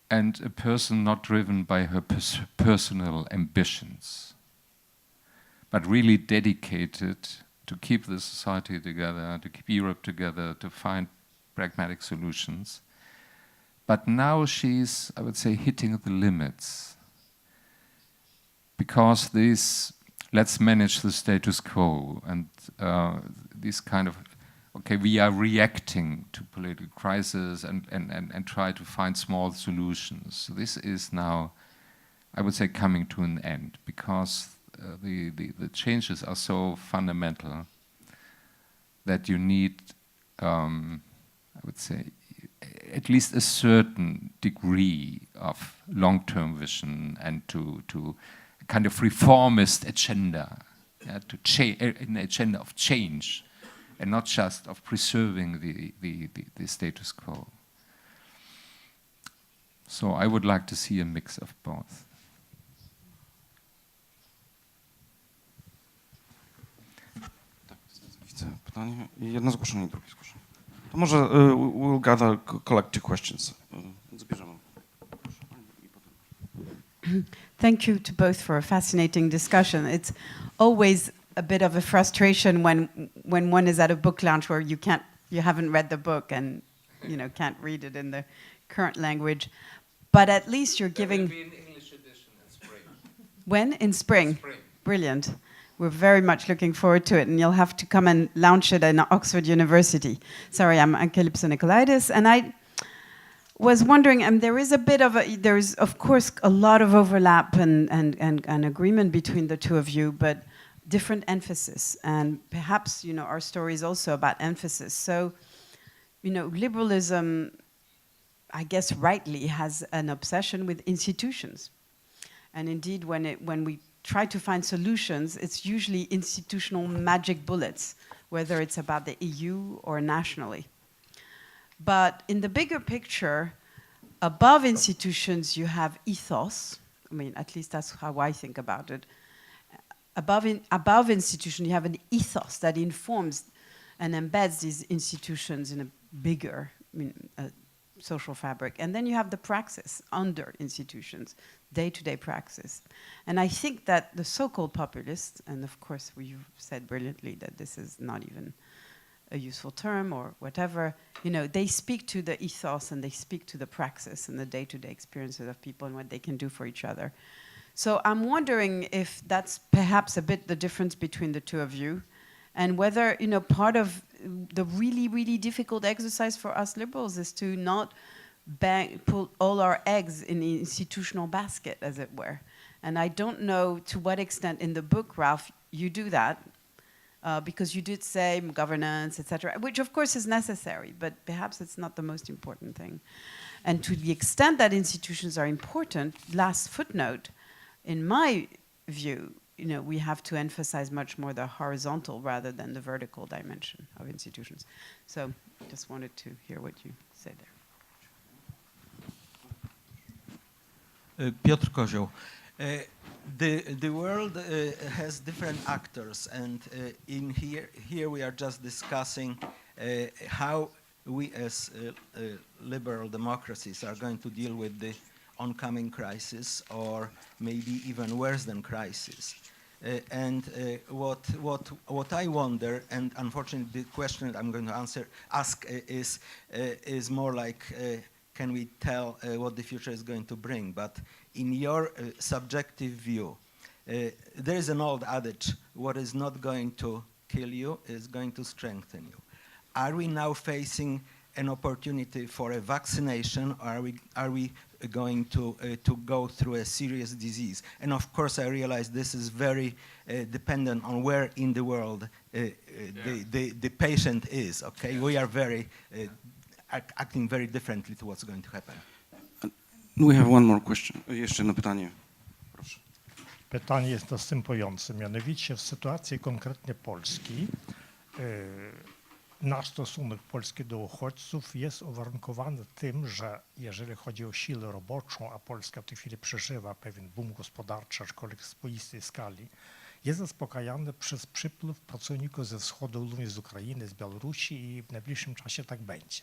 and a person not driven by her personal ambitions, but really dedicated to keep the society together, to keep Europe together, to find pragmatic solutions. But now she's, I would say, hitting the limits because these, let's manage the status quo and this kind of, okay, we are reacting to political crisis and try to find small solutions. This is now, I would say, coming to an end because the changes are so fundamental that you need, I would say, at least a certain degree of long-term vision and to kind of reformist agenda, an agenda of change, and not just of preserving the status quo. So I would like to see a mix of both. Pytanie i jedno zgłoszenie, drugie zgłoszenie. To może we'll gather, collect two questions. Zbierzemy. Thank you to both for a fascinating discussion. It's always a bit of a frustration when one is at a book launch where you haven't read the book and can't read it in the current language, but at least you're giving. There will be an English edition in spring. When? In spring. Spring. Brilliant. We're very much looking forward to it, and you'll have to come and launch it in Oxford University. Sorry, I'm Calypso Nicolaitis, and I was wondering, there's of course a lot of overlap and agreement between the two of you, but different emphasis, and perhaps our story is also about emphasis. So, liberalism, I guess rightly, has an obsession with institutions, and indeed, when we try to find solutions, it's usually institutional magic bullets, whether it's about the EU or nationally. But in the bigger picture, above institutions, you have ethos. I mean, at least that's how I think about it. Above institution, you have an ethos that informs and embeds these institutions in a bigger social fabric. And then you have the praxis under institutions, day-to-day praxis. And I think that the so-called populists, and of course you've said brilliantly that this is not even a useful term or whatever, they speak to the ethos and they speak to the praxis and the day-to-day experiences of people and what they can do for each other. So I'm wondering if that's perhaps a bit the difference between the two of you, and whether, part of the really, really difficult exercise for us liberals is to not put all our eggs in the institutional basket, as it were. And I don't know to what extent in the book, Ralf, you do that, because you did say governance, etc., which of course is necessary, but perhaps it's not the most important thing. And to the extent that institutions are important, last footnote, in my view, we have to emphasize much more the horizontal rather than the vertical dimension of institutions. So just wanted to hear what you said there. Piotr Kozioł. The world has different actors, and in here we are just discussing how we as liberal democracies are going to deal with the oncoming crisis, or maybe even worse than crisis. What I wonder, and unfortunately the question that I'm going to ask is more like, can we tell what the future is going to bring? But in your subjective view, there is an old adage: what is not going to kill you is going to strengthen you. Are we now facing an opportunity for a vaccination, or are we going to go through a serious disease? And of course, I realize this is very dependent on where in the world the patient is. Okay, we are very acting very differently to what's going to happen. We have one more question. Jeszcze jedno pytanie. Proszę. Pytanie jest następujące. Mianowicie w sytuacji konkretnie Polski nasz stosunek Polski do uchodźców jest uwarunkowany tym, że jeżeli chodzi o siłę roboczą, a Polska w tej chwili przeżywa pewien boom gospodarczy, aczkolwiek w swoistej skali, jest zaspokajany przez przypływ pracowników ze wschodu, również z Ukrainy, z Białorusi, i w najbliższym czasie tak będzie.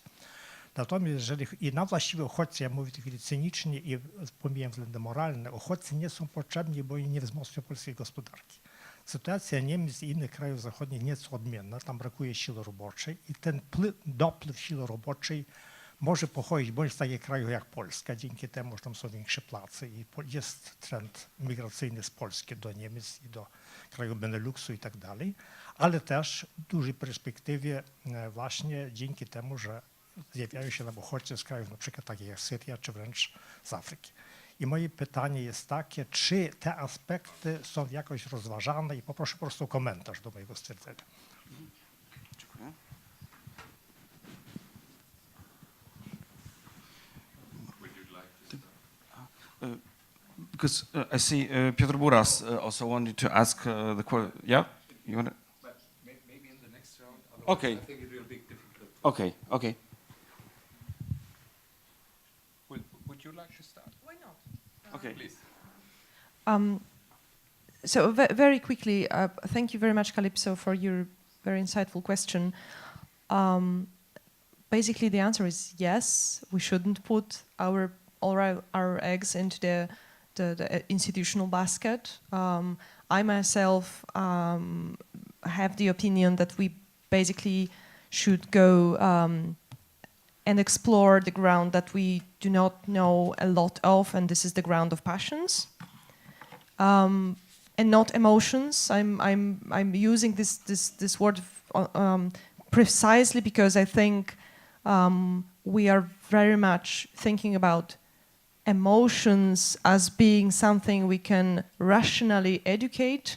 Natomiast jeżeli i na właściwe uchodźcy, ja mówię w tej chwili cynicznie i pomijam względy moralne, uchodźcy nie są potrzebni, bo oni nie wzmocnią polskiej gospodarki. Sytuacja Niemiec i innych krajów zachodnich nieco odmienna, tam brakuje siły roboczej i ten dopływ siły roboczej może pochodzić bądź z takich krajów jak Polska, dzięki temu, że tam są większe place i jest trend migracyjny z Polski do Niemiec i do krajów Beneluxu i tak dalej, ale też w dużej perspektywie właśnie dzięki temu, że zjawiają się nam uchodźcy z krajów na przykład takich jak Syria czy wręcz z Afryki. I moje pytanie jest takie, czy te aspekty są jakoś rozważane, i poproszę po prostu o komentarz do mojego stwierdzenia. Dziękuję. Because I see Piotr Buras also wanted to ask the question. Yeah? You want to? Maybe in the next round. Okay. I think it will be difficult. Okay, okay. Would you like to start? Why not? Okay. Please. So very quickly, thank you very much, Calypso, for your very insightful question. Basically, the answer is yes. We shouldn't put all our eggs into the institutional basket. I myself have the opinion that we basically should go and explore the ground that we do not know a lot of, and this is the ground of passions, and not emotions. I'm using this word precisely because I think we are very much thinking about emotions as being something we can rationally educate,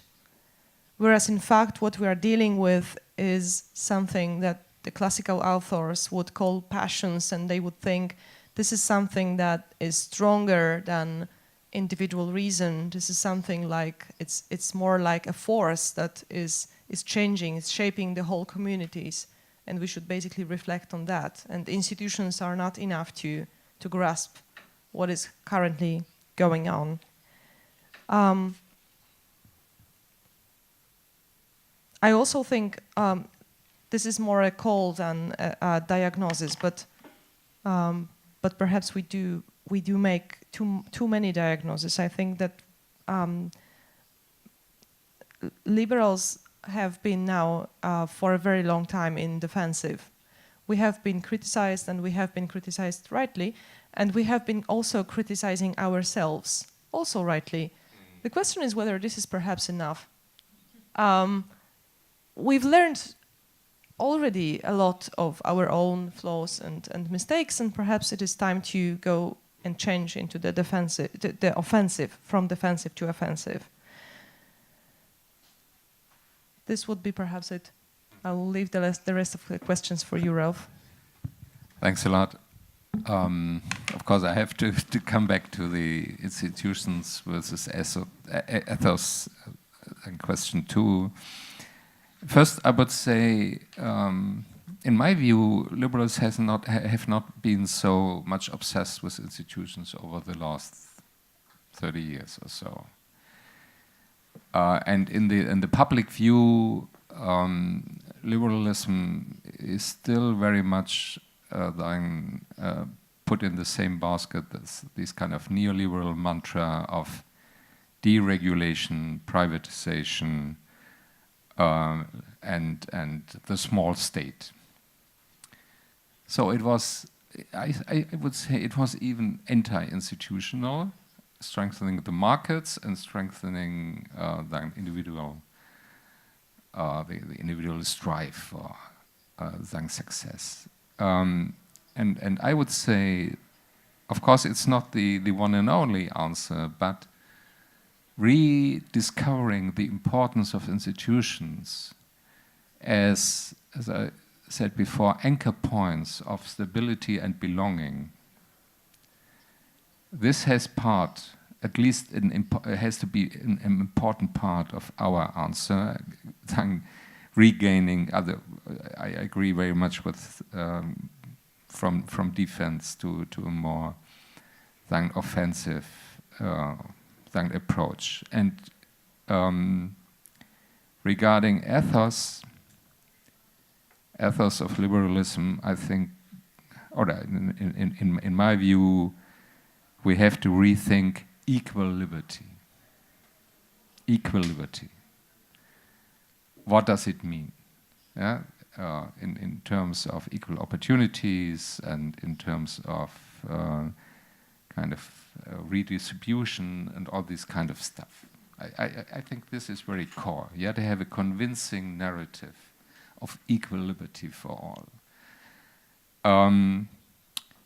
whereas in fact what we are dealing with is something that the classical authors would call passions, and they would think this is something that is stronger than individual reason. This is something like, it's more like a force that is changing, it's shaping the whole communities, and we should basically reflect on that. And institutions are not enough to grasp what is currently going on. I also think this is more a call than a diagnosis, but perhaps we do make too many diagnoses. I think that liberals have been now for a very long time in defensive. We have been criticized, and we have been criticized rightly, and we have been also criticizing ourselves, also rightly. The question is whether this is perhaps enough. We've learned already a lot of our own flaws and mistakes, and perhaps it is time to go and change into the defensive, the offensive, from defensive to offensive. This would be perhaps it. I will leave the rest of the questions for you, Ralf. Thanks a lot. Of course, I have to come back to the institutions versus ethos question 2. First, I would say, in my view, liberals have not been so much obsessed with institutions over the last 30 years or so. And in the public view, liberalism is still very much put in the same basket as this kind of neoliberal mantra of deregulation, privatization, and the small state. So it was, I would say, it was even anti-institutional, strengthening the markets and strengthening the individual strive for success. And I would say, of course, it's not the one and only answer, but rediscovering the importance of institutions as I said before, anchor points of stability and belonging. This has at least has to be an important part of our answer, regaining other. I agree very much with from defense to a more offensive approach. And regarding ethos of liberalism, I think, or in my view, we have to rethink equal liberty. Equal liberty. What does it mean? Yeah? In terms of equal opportunities and in terms of redistribution and all this kind of stuff. I think this is very core. You have to have a convincing narrative of equal liberty for all.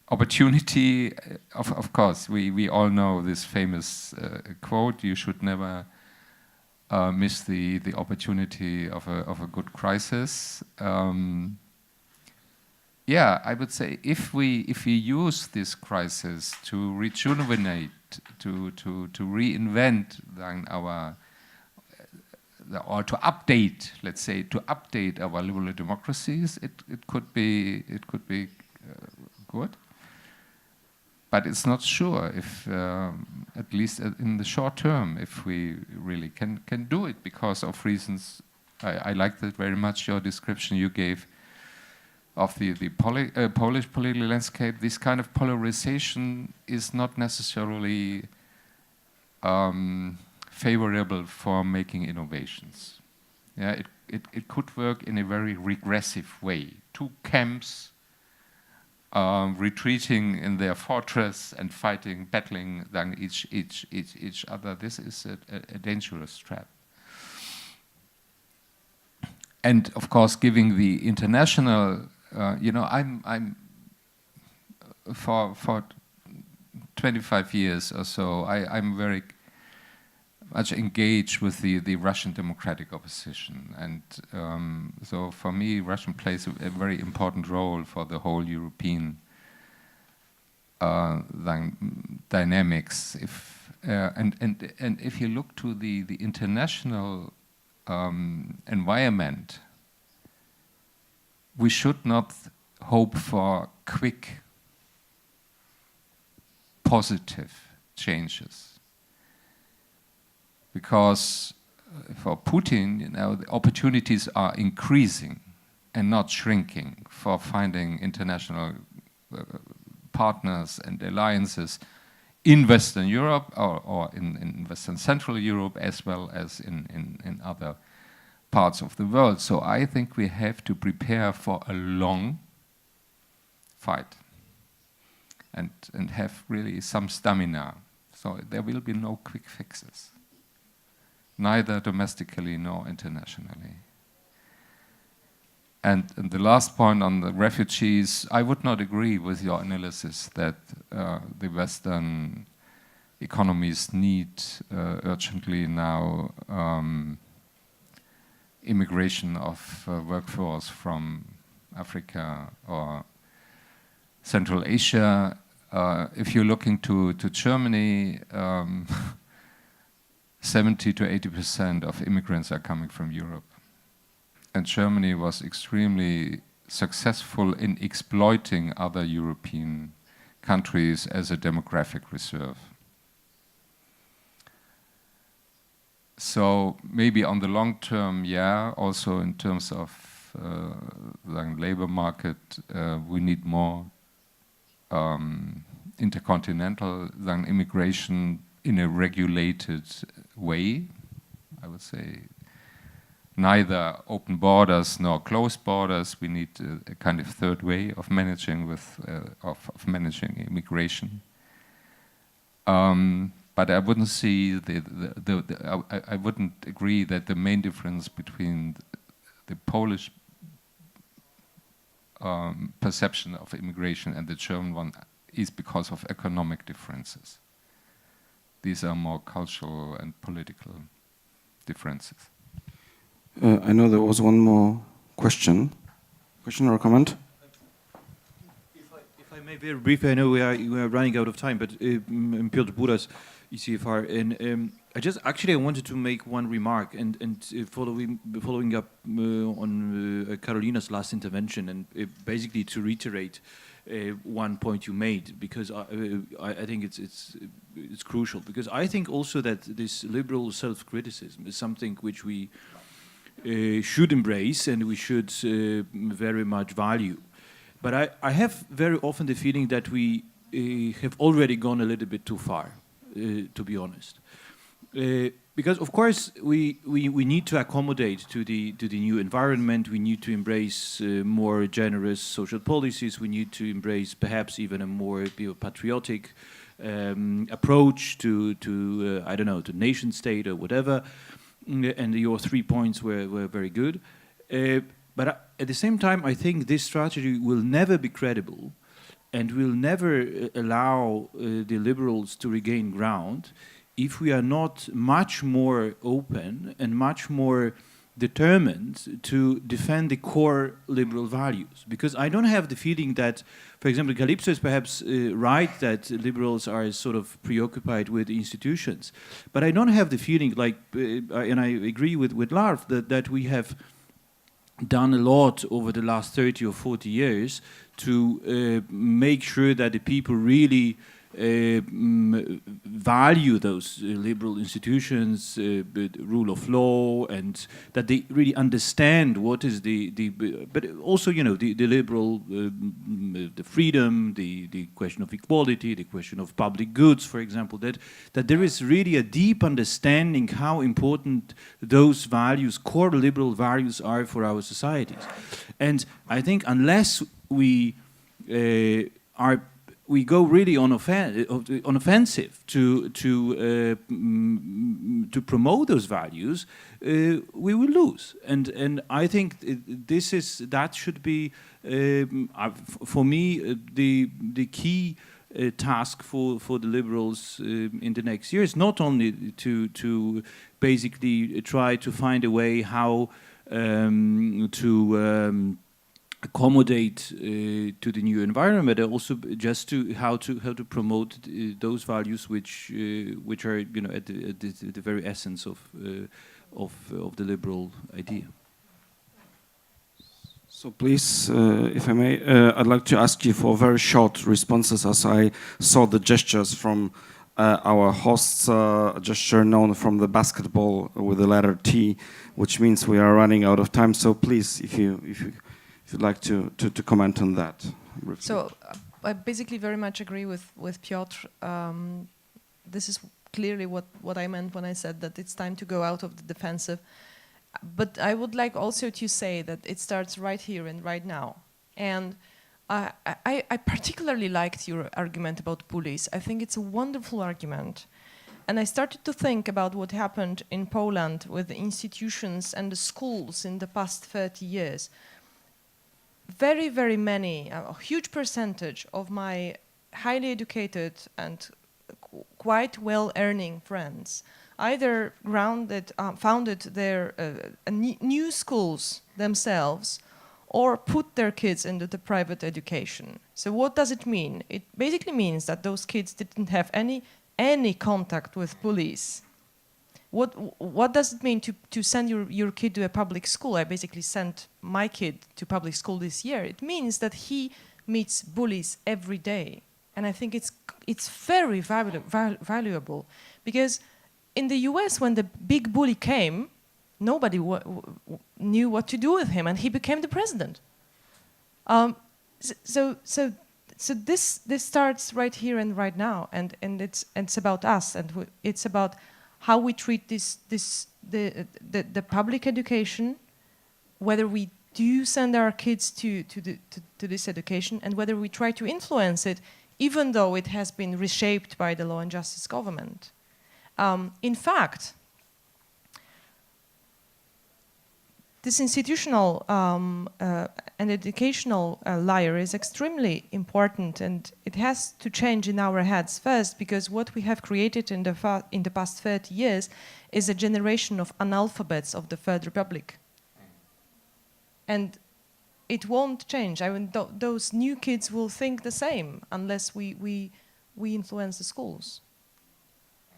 Opportunity, of course, we all know this famous quote, you should never miss the opportunity of a good crisis. Yeah, I would say if we use this crisis to rejuvenate, to reinvent or to update, let's say, to update our liberal democracies, it could be good. But it's not sure if, at least in the short term, if we really can do it because of reasons. I like that very much, your description you gave of the Polish political landscape. This kind of polarization is not necessarily favorable for making innovations. Yeah, it could work in a very regressive way. Two camps retreating in their fortress and battling than each other. This is a dangerous trap. And of course, giving the international, I'm for 25 years or so, I'm very much engaged with the Russian democratic opposition, and so for me, Russia plays a very important role for the whole European dynamics. and if you look to the international environment, we should not hope for quick, positive changes, because for Putin, you know, the opportunities are increasing and not shrinking for finding international partners and alliances in Western Europe or in Western Central Europe, as well as in other parts of the world. So I think we have to prepare for a long fight and have really some stamina. So there will be no quick fixes, neither domestically nor internationally. And the last point on the refugees, I would not agree with your analysis that the Western economies need urgently now immigration of workforce from Africa or Central Asia. If you're looking to Germany, 70 to 80% of immigrants are coming from Europe. And Germany was extremely successful in exploiting other European countries as a demographic reserve. So maybe on the long term, yeah, also in terms of the labor market, we need more intercontinental immigration in a regulated way, I would say. Neither open borders nor closed borders. We need a kind of third way of managing of managing immigration. But I wouldn't see I wouldn't agree that the main difference between the Polish perception of immigration and the German one is because of economic differences. These are more cultural and political differences. I know there was one more question. Question or comment? If I may, very briefly, I know we are running out of time, but Piotr Buras, ECFR, and I wanted to make one remark and following up on Karolina's last intervention, and basically to reiterate one point you made, because I think it's crucial, because I think also that this liberal self-criticism is something which we should embrace and we should very much value. But I have very often the feeling that we have already gone a little bit too far, to be honest. Because of course we need to accommodate to the new environment. We need to embrace more generous social policies. We need to embrace perhaps even a more patriotic approach to I don't know, to nation state or whatever. And your 3 points were very good. But at the same time, I think this strategy will never be credible and will never allow the liberals to regain ground if we are not much more open and much more determined to defend the core liberal values. Because I don't have the feeling that, for example, Calypso is perhaps right that liberals are sort of preoccupied with institutions. But I don't have the feeling, like, and I agree with Ralf, that we have done a lot over the last 30 or 40 years to make sure that the people really value those liberal institutions, rule of law, and that they really understand what is but also, you know, the liberal, the freedom, the question of equality, the question of public goods, for example, that there is really a deep understanding how important those values, core liberal values, are for our societies. And I think unless we go really on offensive to promote those values, we will lose. And I think that should be for me the key task for the liberals in the next years. Not only to basically try to find a way how to accommodate to the new environment, and also just to how to promote those values which are at the very essence of the liberal idea. So please, if I may, I'd like to ask you for very short responses, as I saw the gestures from our host's gesture known from the basketball with the letter T, which means we are running out of time. So please, if you'd like to comment on that. So I basically very much agree with Piotr. This is clearly what I meant when I said that it's time to go out of the defensive. But I would like also to say that it starts right here and right now. And I particularly liked your argument about bullies. I think it's a wonderful argument. And I started to think about what happened in Poland with the institutions and the schools in the past 30 years. Very, very many, a huge percentage of my highly educated and quite well-earning friends either founded their new schools themselves or put their kids into the private education. So what does it mean? It basically means that those kids didn't have any contact with police. What does it mean to send your kid to a public school? I basically sent my kid to public school this year. It means that he meets bullies every day. And I think it's very valuable, because in the US, when the big bully came, nobody knew what to do with him, and he became the president. So this starts right here and right now, and it's about us, and it's about how we treat the public education, whether we do send our kids to this education, and whether we try to influence it, even though it has been reshaped by the Law and Justice government. In fact, this institutional and educational layer is extremely important, and it has to change in our heads first, because what we have created in the past 30 years is a generation of analphabets of the Third Republic. And it won't change. I mean, those new kids will think the same unless we influence the schools.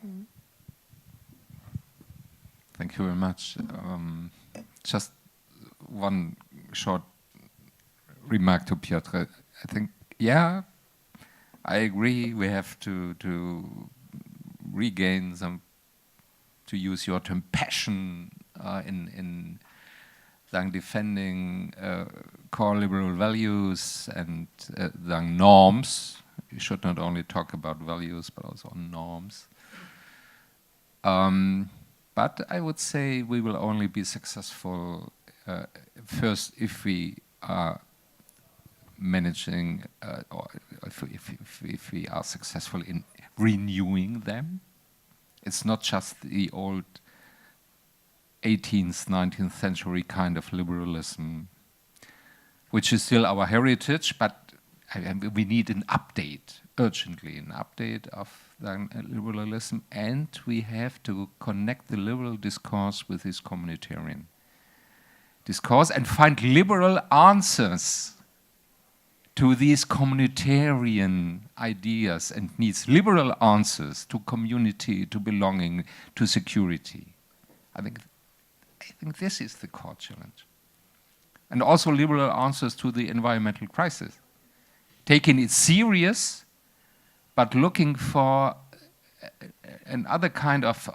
Mm. Thank you very much. Just one short remark to Piotr. I think, yeah, I agree. We have to regain some, to use your term, passion in defending core liberal values and norms. We should not only talk about values, but also norms. But I would say we will only be successful first if we are managing, or if we are successful in renewing them. It's not just the old 18th, 19th century kind of liberalism, which is still our heritage, but we need an update, urgently, an update of liberalism, and we have to connect the liberal discourse with this communitarian discourse and find liberal answers to these communitarian ideas and needs, liberal answers to community, to belonging, to security. I think this is the core challenge. And also liberal answers to the environmental crisis. Taking it serious, but looking for another kind of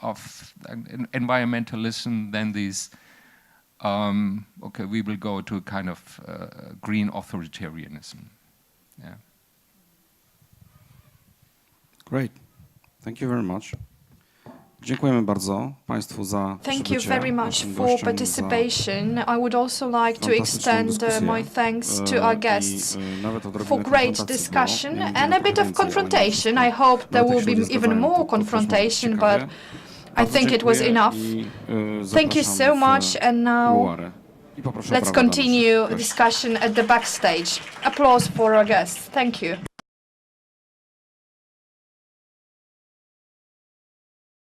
environmentalism than these, okay, we will go to a kind of green authoritarianism. Yeah. Great. Thank you very much. Dziękujemy bardzo Państwu za Thank you very much for participation. I would also like to extend my thanks to our guests for great discussion and a bit of confrontation. I hope there will be even more confrontation, but I think it was enough. Thank you so much, and now let's continue discussion at the backstage. Applause for our guests. Thank you.